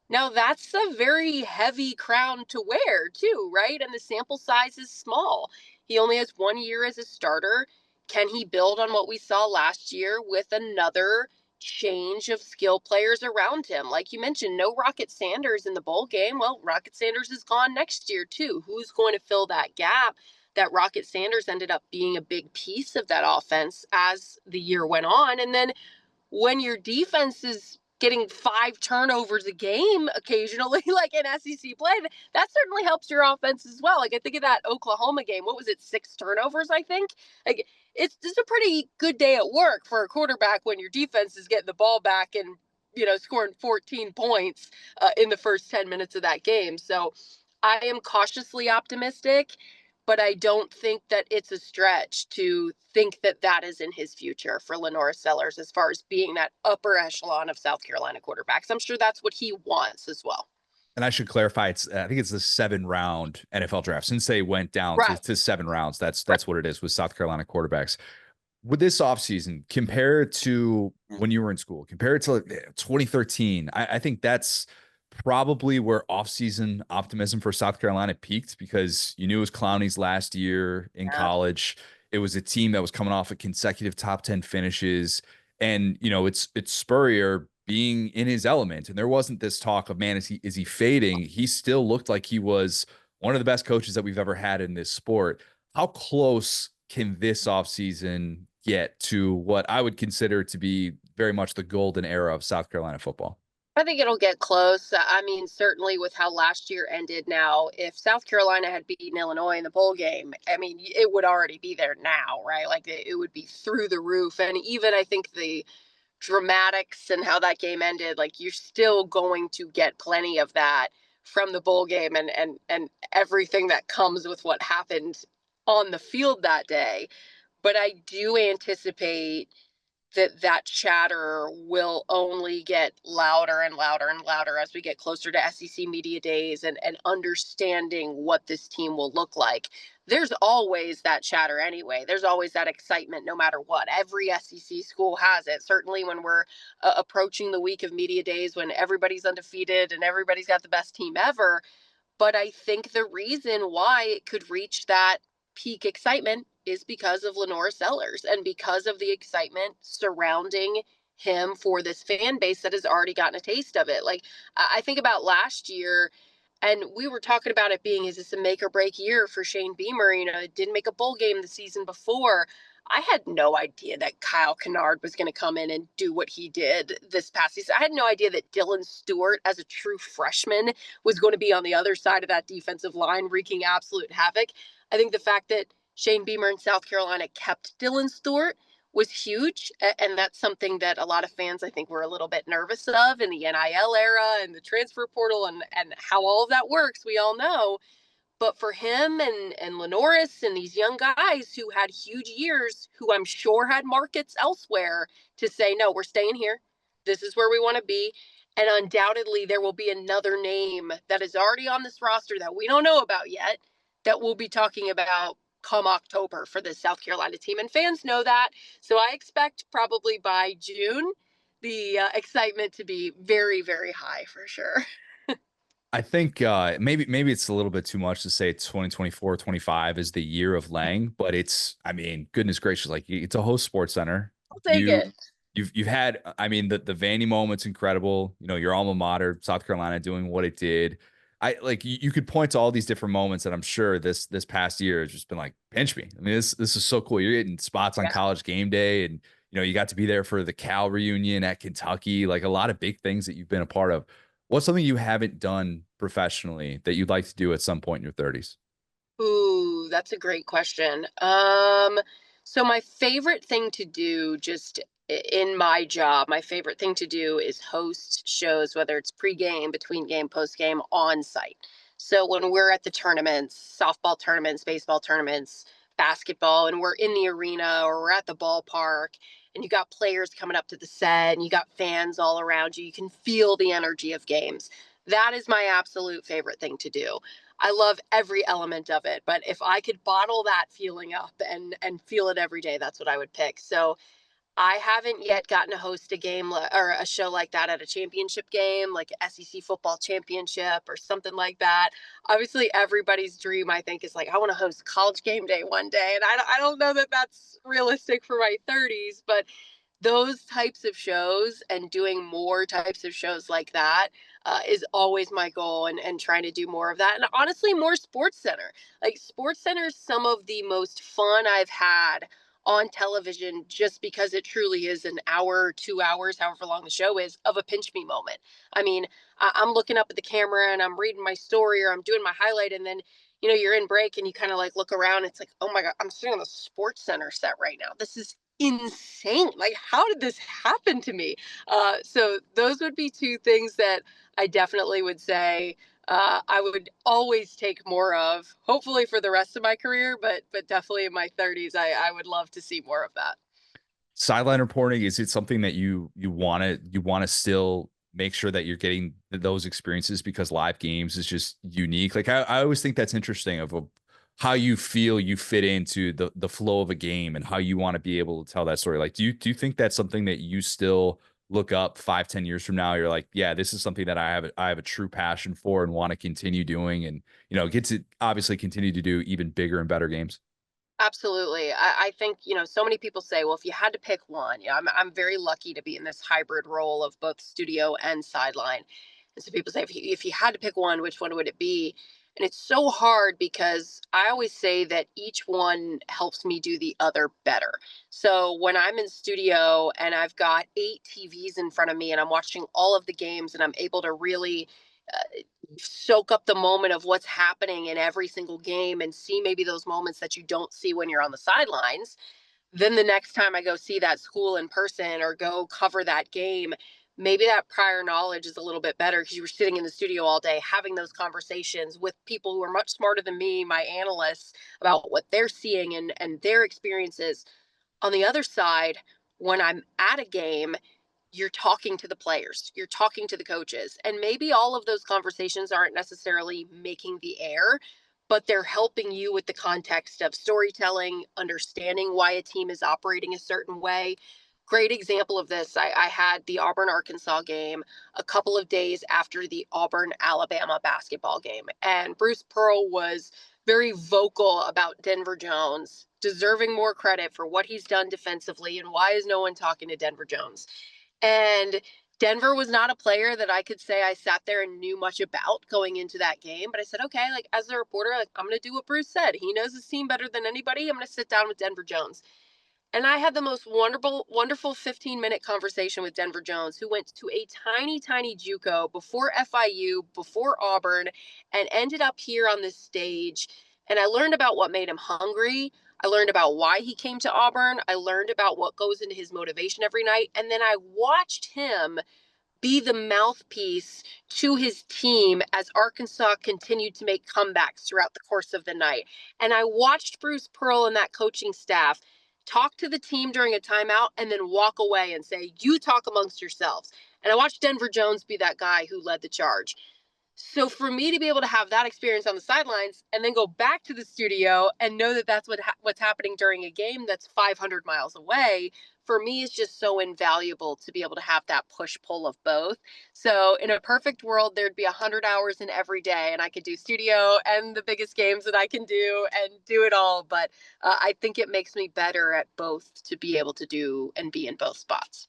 Now, that's a very heavy crown to wear, too, right? And the sample size is small. He only has 1 year as a starter. Can he build on what we saw last year with another change of skill players around him? Like you mentioned, no Rocket Sanders in the bowl game. Well, Rocket Sanders is gone next year, too. Who's going to fill that gap? That Rocket Sanders ended up being a big piece of that offense as the year went on. And then when your defense is getting 5 turnovers a game occasionally, like in SEC play, that certainly helps your offense as well. I think of that Oklahoma game. What was it? 6 turnovers, I think. It's just a pretty good day at work for a quarterback when your defense is getting the ball back and, scoring 14 points in the first 10 minutes of that game. So I am cautiously optimistic, but I don't think that it's a stretch to think that that is in his future for Lenore Sellers as far as being that upper echelon of South Carolina quarterbacks. I'm sure that's what he wants as well. And I should clarify, I think it's the 7-round NFL draft. Since they went down to 7 rounds, that's what it is with South Carolina quarterbacks. With this offseason, compared to when you were in school, compared to 2013, I think that's probably where offseason optimism for South Carolina peaked, because you knew it was Clowney's last year in college. It was a team that was coming off of consecutive top 10 finishes. And, it's Spurrier being in his element. And there wasn't this talk of, man, is he fading? He still looked like he was one of the best coaches that we've ever had in this sport. How close can this offseason get to what I would consider to be very much the golden era of South Carolina football? I think it'll get close. I mean, certainly with how last year ended now, if South Carolina had beaten Illinois in the bowl game, I mean, it would already be there now, right? Like it would be through the roof. And even I think the dramatics and how that game ended, like you're still going to get plenty of that from the bowl game and everything that comes with what happened on the field that day. But I do anticipate that chatter will only get louder and louder and louder as we get closer to SEC media days and understanding what this team will look like. There's always that chatter anyway. There's always that excitement no matter what. Every SEC school has it. Certainly when we're approaching the week of media days, when everybody's undefeated and everybody's got the best team ever. But I think the reason why it could reach that peak excitement is because of Lenora Sellers and because of the excitement surrounding him for this fan base that has already gotten a taste of it. Like I think about last year, and we were talking about it being, is this a make or break year for Shane Beamer? You know, it didn't make a bowl game the season before. I had no idea that Kyle Kennard was going to come in and do what he did this past season. I had no idea that Dylan Stewart, as a true freshman, was going to be on the other side of that defensive line, wreaking absolute havoc. I think the fact that Shane Beamer in South Carolina kept Dylan Stewart was huge. And that's something that a lot of fans, I think, were a little bit nervous of in the NIL era and the transfer portal and how all of that works. We all know. But for him and Lenoris and these young guys who had huge years, who I'm sure had markets elsewhere, to say, no, we're staying here. This is where we want to be. And undoubtedly, there will be another name that is already on this roster that we don't know about yet that we'll be talking about come October for the South Carolina team. And fans know that. So I expect probably by June, the excitement to be very, very high for sure. I think maybe it's a little bit too much to say 2024, 25 is the year of Lang, but it's, I mean, goodness gracious, like it's a host sports center. I'll take it. You've had, I mean, the Vandy moment's incredible. You know, your alma mater, South Carolina, doing what it did. I like you could point to all these different moments that I'm sure this past year has just been like, pinch me. I mean, this is so cool. You're getting spots on College Game Day, and you know, you got to be there for the Cal reunion at Kentucky, like a lot of big things that you've been a part of. What's something you haven't done professionally that you'd like to do at some point in your 30s? Ooh, that's a great question. So my favorite thing to do just in my job, my favorite thing to do is host shows, whether it's pregame, between game, post game, on site. So when we're at the tournaments, softball tournaments, baseball tournaments, basketball, and we're in the arena or we're at the ballpark and you got players coming up to the set and you got fans all around you, you can feel the energy of games. That is my absolute favorite thing to do. I love every element of it, but if I could bottle that feeling up and feel it every day, that's what I would pick. So I haven't yet gotten to host a game or a show like that at a championship game, like SEC football championship or something like that. Obviously, everybody's dream, I think, is like, I want to host College Game Day one day. And I don't know that that's realistic for my 30s, but those types of shows and doing more types of shows like that is always my goal, and trying to do more of that. And honestly, more Sports Center. Like Sports Center is some of the most fun I've had on television, just because it truly is an hour, 2 hours, however long the show is, of a pinch me moment. I mean, I'm looking up at the camera and I'm reading my story or I'm doing my highlight, and then you're in break and you kind of like look around. It's like, oh my God, I'm sitting on the Sports Center set right now. This is insane. Like, how did this happen to me? So those would be two things that I definitely would say I would always take more of, hopefully for the rest of my career, but definitely in my 30s, I would love to see more of that. Sideline reporting, is it something that you want to still make sure that you're getting those experiences, because live games is just unique? Like I always think that's interesting of how you feel you fit into the flow of a game and how you want to be able to tell that story. Like, do you think that's something that you still look up 5-10 years from now? You're like, yeah, this is something that I have a true passion for and want to continue doing, and get to obviously continue to do even bigger and better games. Absolutely. I think, so many people say, well, if you had to pick one, I'm very lucky to be in this hybrid role of both studio and sideline. And so people say, if you had to pick one, which one would it be? And it's so hard because I always say that each one helps me do the other better. So when I'm in studio and I've got 8 TVs in front of me and I'm watching all of the games and I'm able to really soak up the moment of what's happening in every single game and see maybe those moments that you don't see when you're on the sidelines, then the next time I go see that school in person or go cover that game, maybe that prior knowledge is a little bit better because you were sitting in the studio all day having those conversations with people who are much smarter than me, my analysts, about what they're seeing and their experiences. On the other side, when I'm at a game, you're talking to the players, you're talking to the coaches, and maybe all of those conversations aren't necessarily making the air, but they're helping you with the context of storytelling, understanding why a team is operating a certain way. Great example of this, I had the Auburn Arkansas game a couple of days after the Auburn Alabama basketball game, and Bruce Pearl was very vocal about Denver Jones deserving more credit for what he's done defensively and why is no one talking to Denver Jones. And Denver was not a player that I could say I sat there and knew much about going into that game. But I said, okay, like as a reporter, like I'm going to do what Bruce said. He knows his team better than anybody. I'm going to sit down with Denver Jones. And I had the most wonderful 15-minute conversation with Denver Jones, who went to a tiny JUCO before FIU, before Auburn, and ended up here on this stage. And I learned about what made him hungry. I learned about why he came to Auburn. I learned about what goes into his motivation every night. And then I watched him be the mouthpiece to his team as Arkansas continued to make comebacks throughout the course of the night. And I watched Bruce Pearl and that coaching staff talk to the team during a timeout and then walk away and say, you talk amongst yourselves. And I watched Denver Jones be that guy who led the charge. So for me to be able to have that experience on the sidelines and then go back to the studio and know that that's what's happening during a game that's 500 miles away, for me is just so invaluable to be able to have that push pull of both. So in a perfect world, there'd be 100 hours in every day and I could do studio and the biggest games that I can do and do it all. But I think it makes me better at both to be able to do and be in both spots.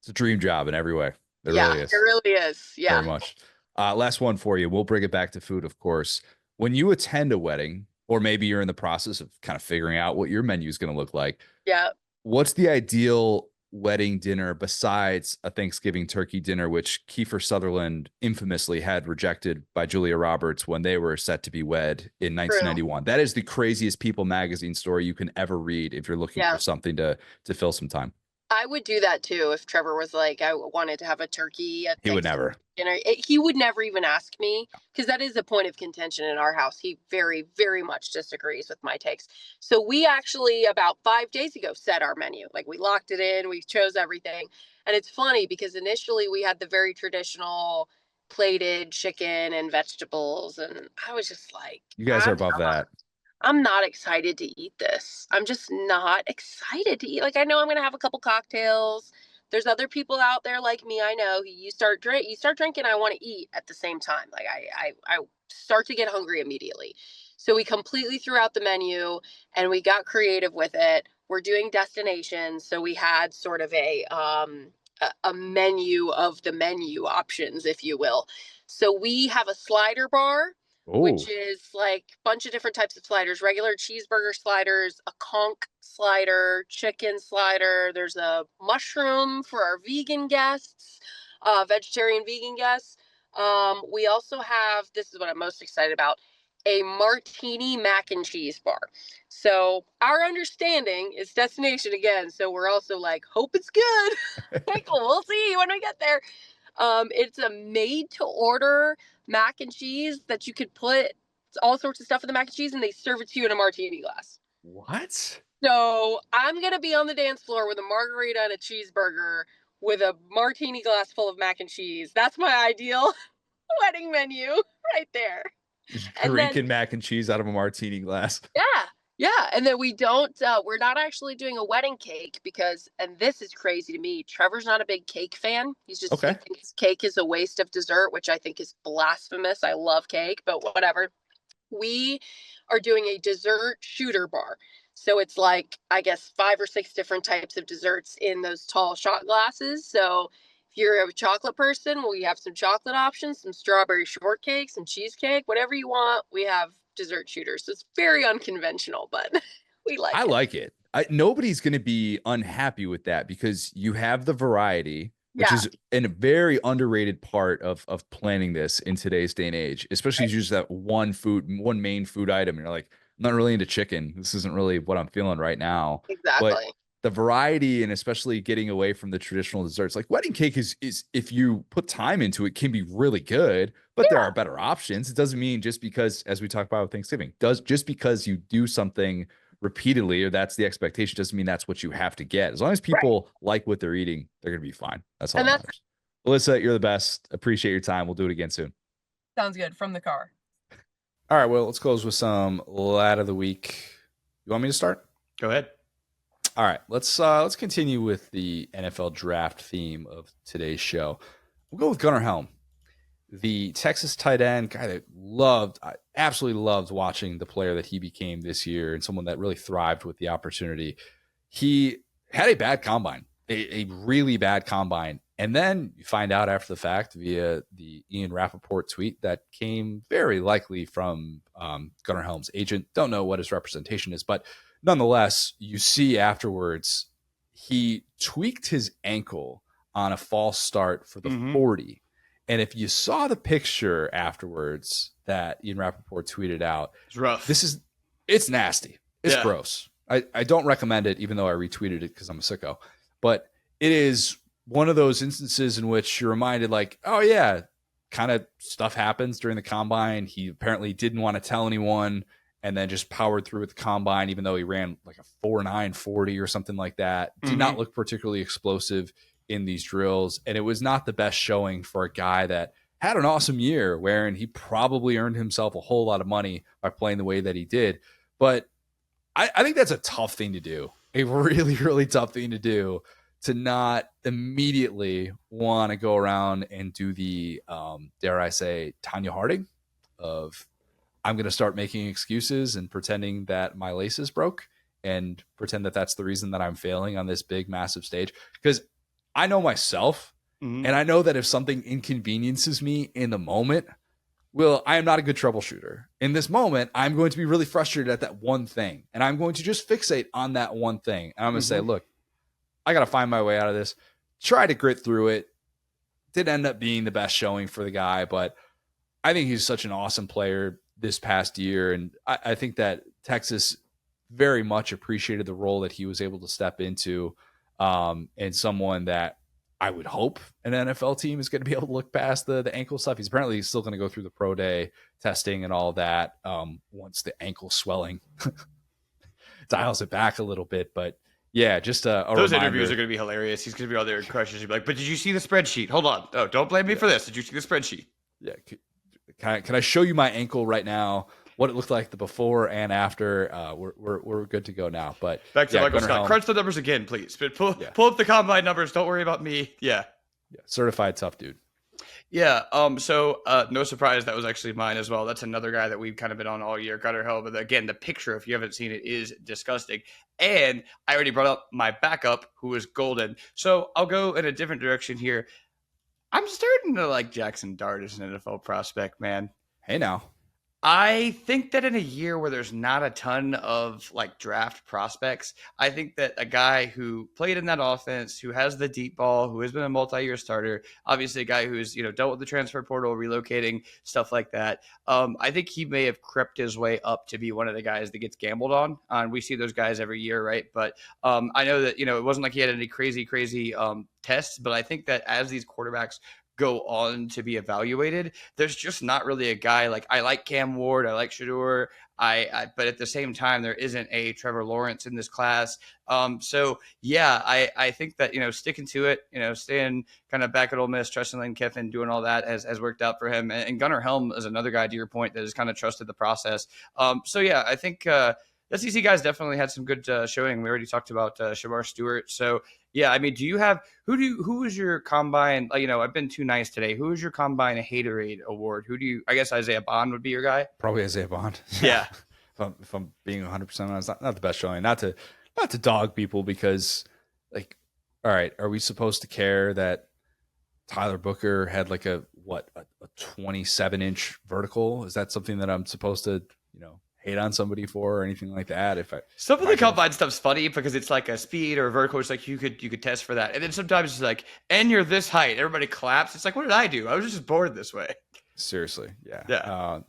It's a dream job in every way. It Yeah, really is. it really is. Yeah. Very much. Last one for you. We'll bring it back to food, of course. When you attend a wedding, or maybe you're in the process of kind of figuring out what your menu is going to look like. Yeah. What's the ideal wedding dinner besides a Thanksgiving turkey dinner, which Kiefer Sutherland infamously had rejected by Julia Roberts when they were set to be wed in 1991? True. That is the craziest People magazine story you can ever read if you're looking for something to fill some time. I would do that too if Trevor was like, I wanted to have a turkey at He would never. He would never even ask me, because that is a point of contention in our house. He very, very much disagrees with my takes. So we actually about 5 days ago set our menu. Like we locked it in, we chose everything. And it's funny because initially we had the very traditional plated chicken and vegetables. And I was just like, you guys are above that. I'm not excited to eat this. I'm just not excited to eat. Like, I know I'm going to have a couple cocktails. There's other people out there like me. I know you start drinking. I want to eat at the same time. Like I start to get hungry immediately. So we completely threw out the menu and we got creative with it. We're doing destinations. So we had sort of a menu of the menu options, if you will. So we have a slider bar, which is like a bunch of different types of sliders, regular cheeseburger sliders, a conch slider, chicken slider. There's a mushroom for our vegan guests, vegetarian vegan guests. We also have, this is what I'm most excited about, a martini mac and cheese bar. So our understanding is destination again. So we're also like, hope it's good. Like, we'll see when we get there. It's a made to order mac and cheese that you could put all sorts of stuff in the mac and cheese and they serve it to you in a martini glass. What? So I'm going to be on the dance floor with a margarita and a cheeseburger with a martini glass full of mac and cheese. That's my ideal wedding menu right there. Drinking mac and cheese out of a martini glass. Yeah. Yeah. And then we're not actually doing a wedding cake because, and this is crazy to me, Trevor's not a big cake fan. He's just, he thinks cake is a waste of dessert, which I think is blasphemous. I love cake, but whatever. We are doing a dessert shooter bar. So it's like, I guess, 5 or 6 different types of desserts in those tall shot glasses. So if you're a chocolate person, we have some chocolate options, some strawberry shortcake, some cheesecake, whatever you want. We have dessert shooters. So it's very unconventional, but we like I it. like it. Nobody's going to be unhappy with that because you have the variety, which Yeah. is a very underrated part of planning this in today's day and age, especially Right. use that one main food item. And you're like, I'm not really into chicken. This isn't really what I'm feeling right now. But Exactly. the variety and especially getting away from the traditional desserts, like wedding cake is if you put time into it, can be really good, but there Yeah. are better options. It doesn't mean just because, as we talk about with Thanksgiving, just because you do something repeatedly or that's the expectation doesn't mean that's what you have to get. As long as Right. people like what they're eating, they're going to be fine. That's all And that that's matters. Alyssa, you're the best. Appreciate your time. We'll do it again soon. Sounds good. From the car. All right, well, let's close with some lad of the week. You want me to start? Go ahead. All right, let's continue with the NFL draft theme of today's show. We'll go with Gunnar Helm, the Texas tight end guy that I absolutely loved watching the player that he became this year, and someone that really thrived with the opportunity. He had a bad combine, a really bad combine. And then you find out after the fact via the Ian Rappaport tweet that came very likely from Gunnar Helm's agent. Don't know what his representation is, but nonetheless, you see afterwards he tweaked his ankle on a false start for the 40. And if you saw the picture afterwards that Ian Rappaport tweeted out, It's rough. It's nasty. It's Yeah. gross. I don't recommend it, even though I retweeted it because I'm a sicko. But it is one of those instances in which you're reminded, like, oh yeah, kind of stuff happens during the combine. He apparently didn't want to tell anyone and then just powered through with the combine, even though he ran like a 4.9 40 or something like that. Did not look particularly explosive in these drills. And it was not the best showing for a guy that had an awesome year wherein he probably earned himself a whole lot of money by playing the way that he did. But I think that's a tough thing to do, a really, really tough thing to do, to not immediately want to go around and do the, dare I say, Tanya Harding of, I'm going to start making excuses and pretending that my laces broke and pretend that that's the reason that I'm failing on this big, massive stage. Because I know myself, and I know that if something inconveniences me in the moment, well, I am not a good troubleshooter. In this moment, I'm going to be really frustrated at that one thing, and I'm going to just fixate on that one thing. And I'm going to say, look, I got to find my way out of this. Try to grit through it. Didn't end up being the best showing for the guy, but I think he's such an awesome player this past year. And I think that Texas very much appreciated the role that he was able to step into, and someone that I would hope an NFL team is going to be able to look past the ankle stuff. He's apparently still going to go through the pro day testing and all that once the ankle swelling dials it back a little bit. But yeah, just a those reminder. interviews are going to be hilarious. He's going to be all there in crushes. He'll be like, but did you see the spreadsheet? Hold on. Oh, don't blame me for this. Did you see the spreadsheet? Yeah. Can I show you my ankle right now? What it looked like the before and after. We're good to go now. But Back to yeah, Michael Gunnar Scott. Helm, Crunch the numbers again, please. But pull up the combine numbers. Don't worry about me. Yeah. certified tough dude. Yeah. So no surprise, that was actually mine as well. That's another guy that we've kind of been on all year, Gunnar Helm. But again, the picture, if you haven't seen it, is disgusting. And I already brought up my backup, who is golden. So I'll go in a different direction here. I'm starting to like Jackson Dart as an NFL prospect, man. Hey now. I think that in a year where there's not a ton of like draft prospects, I think that a guy who played in that offense, who has the deep ball, who has been a multi-year starter, obviously a guy who's, dealt with the transfer portal, relocating, stuff like that. I think he may have crept his way up to be one of the guys that gets gambled on. And we see those guys every year, right? But I know that, it wasn't like he had any crazy tests, but I think that as these quarterbacks go on to be evaluated, there's just not really a guy like, I like Cam Ward, I like Shador, but at the same time, there isn't a Trevor Lawrence in this class. So yeah, I think that, sticking to it, staying kind of back at Ole Miss, trusting Lane Kiffin, doing all that has worked out for him. And Gunnar Helm is another guy, to your point, that has kind of trusted the process. So yeah, I think the SEC guys definitely had some good showing. We already talked about Shemar Stewart. So yeah, I mean, who is your combine? I've been too nice today. Who is your combine Haterade award? I guess Isaiah Bond would be your guy. Probably Isaiah Bond. Yeah. if I'm being 100% honest, not the best showing. Not to dog people because, like, all right, are we supposed to care that Tyler Booker had like a 27-inch vertical? Is that something that I'm supposed to, hate on somebody for or anything like that? Some of the combine stuff's funny because it's like a speed or a vertical. It's like you could test for that, and then sometimes it's like, and you're this height, everybody claps. It's like, what did I do? I was just born this way. Seriously, yeah. Yeah.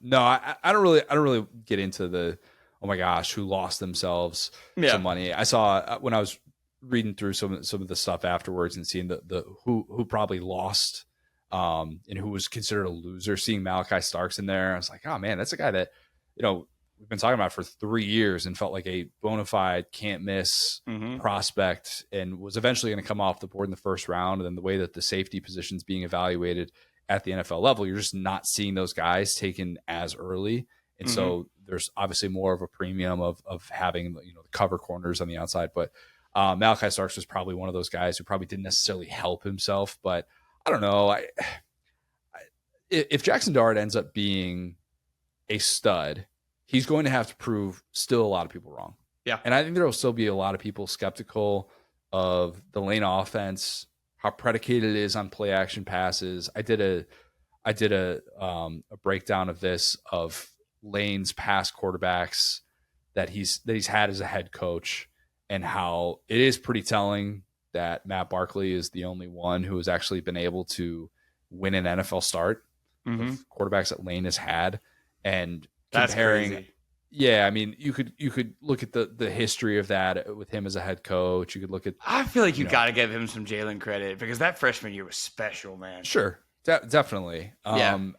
I don't really get into the, oh my gosh, who lost themselves some money. I saw when I was reading through some of the stuff afterwards and seeing the who probably lost and who was considered a loser, seeing Malachi Starks in there. I was like, oh man, that's a guy that, we've been talking about for 3 years and felt like a bona fide can't miss prospect and was eventually going to come off the board in the first round. And then the way that the safety positions being evaluated at the NFL level, you're just not seeing those guys taken as early. And so there's obviously more of a premium of having, the cover corners on the outside. But Malachi Starks was probably one of those guys who probably didn't necessarily help himself. But I don't know. If Jackson Dart ends up being a stud, he's going to have to prove still a lot of people wrong. Yeah. And I think there will still be a lot of people skeptical of the Lane offense, how predicated it is on play action passes. I did a breakdown of this, of Lane's past quarterbacks that he's had as a head coach, and how it is pretty telling that Matt Barkley is the only one who has actually been able to win an NFL start of quarterbacks that Lane has had. And comparing, that's crazy. Yeah, I mean, you could look at the history of that with him as a head coach. You could look at. I feel like you got to give him some Jalen credit because that freshman year was special, man. Sure, definitely. 13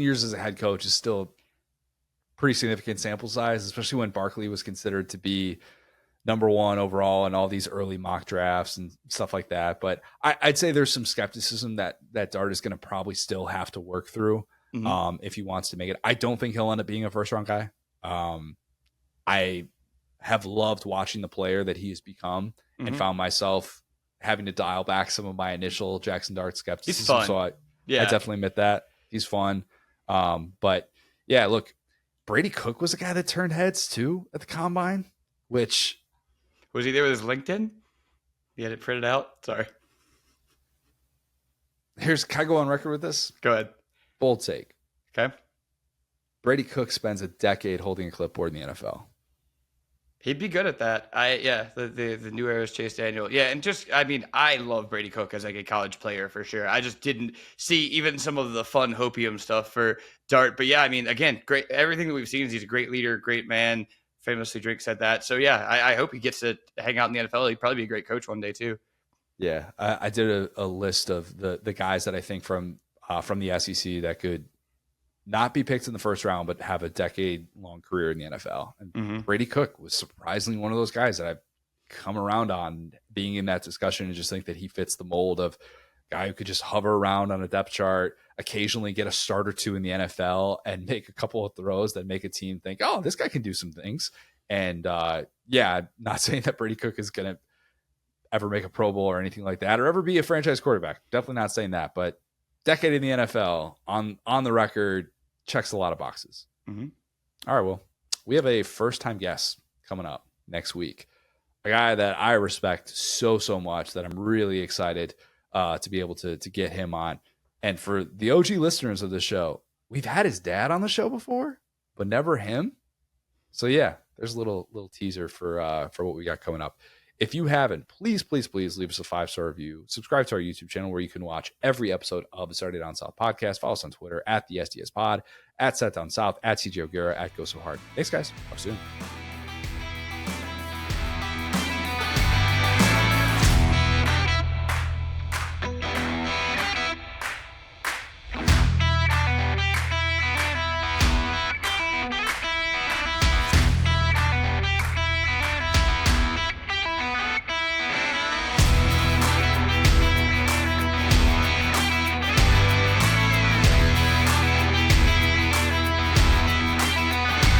years as a head coach is still a pretty significant sample size, especially when Barkley was considered to be number one overall in all these early mock drafts and stuff like that. But I'd say there's some skepticism that Dart is going to probably still have to work through. If he wants to make it. I don't think he'll end up being a first round guy. I have loved watching the player that he has become and found myself having to dial back some of my initial Jackson Dart skepticism. He's fun. So I definitely admit that. He's fun. But yeah, look, Brady Cook was a guy that turned heads too at the combine, which was he there with his LinkedIn? He had it printed out. Sorry. Can I go on record with this? Go ahead. Bold take. Okay. Brady Cook spends a decade holding a clipboard in the NFL. He'd be good at that. The new era's Chase Daniel. Yeah, and I love Brady Cook as like a college player for sure. I just didn't see even some of the fun hopium stuff for Dart. But yeah, I mean, again, great. Everything that we've seen is he's a great leader, great man. Famously, Drake said that. So yeah, I hope he gets to hang out in the NFL. He'd probably be a great coach one day too. Yeah, I did a list of the guys that I think from the SEC that could not be picked in the first round, but have a decade-long career in the NFL. And Brady Cook was surprisingly one of those guys that I've come around on being in that discussion and just think that he fits the mold of a guy who could just hover around on a depth chart, occasionally get a start or two in the NFL and make a couple of throws that make a team think, oh, this guy can do some things. And not saying that Brady Cook is going to ever make a Pro Bowl or anything like that, or ever be a franchise quarterback. Definitely not saying that, but decade in the NFL on the record checks a lot of boxes. All right, well, we have a first-time guest coming up next week, a guy that I respect so much that I'm really excited to be able to get him on. And for the OG listeners of the show, we've had his dad on the show before, but never him. So yeah, there's a little teaser for what we got coming up. If you haven't, please leave us a 5-star review. Subscribe to our YouTube channel where you can watch every episode of the Saturday Down South podcast. Follow us on Twitter at the SDS Pod, at Set Down South, at CJ O'Gara, at Go So Hard. Thanks, guys. Talk soon.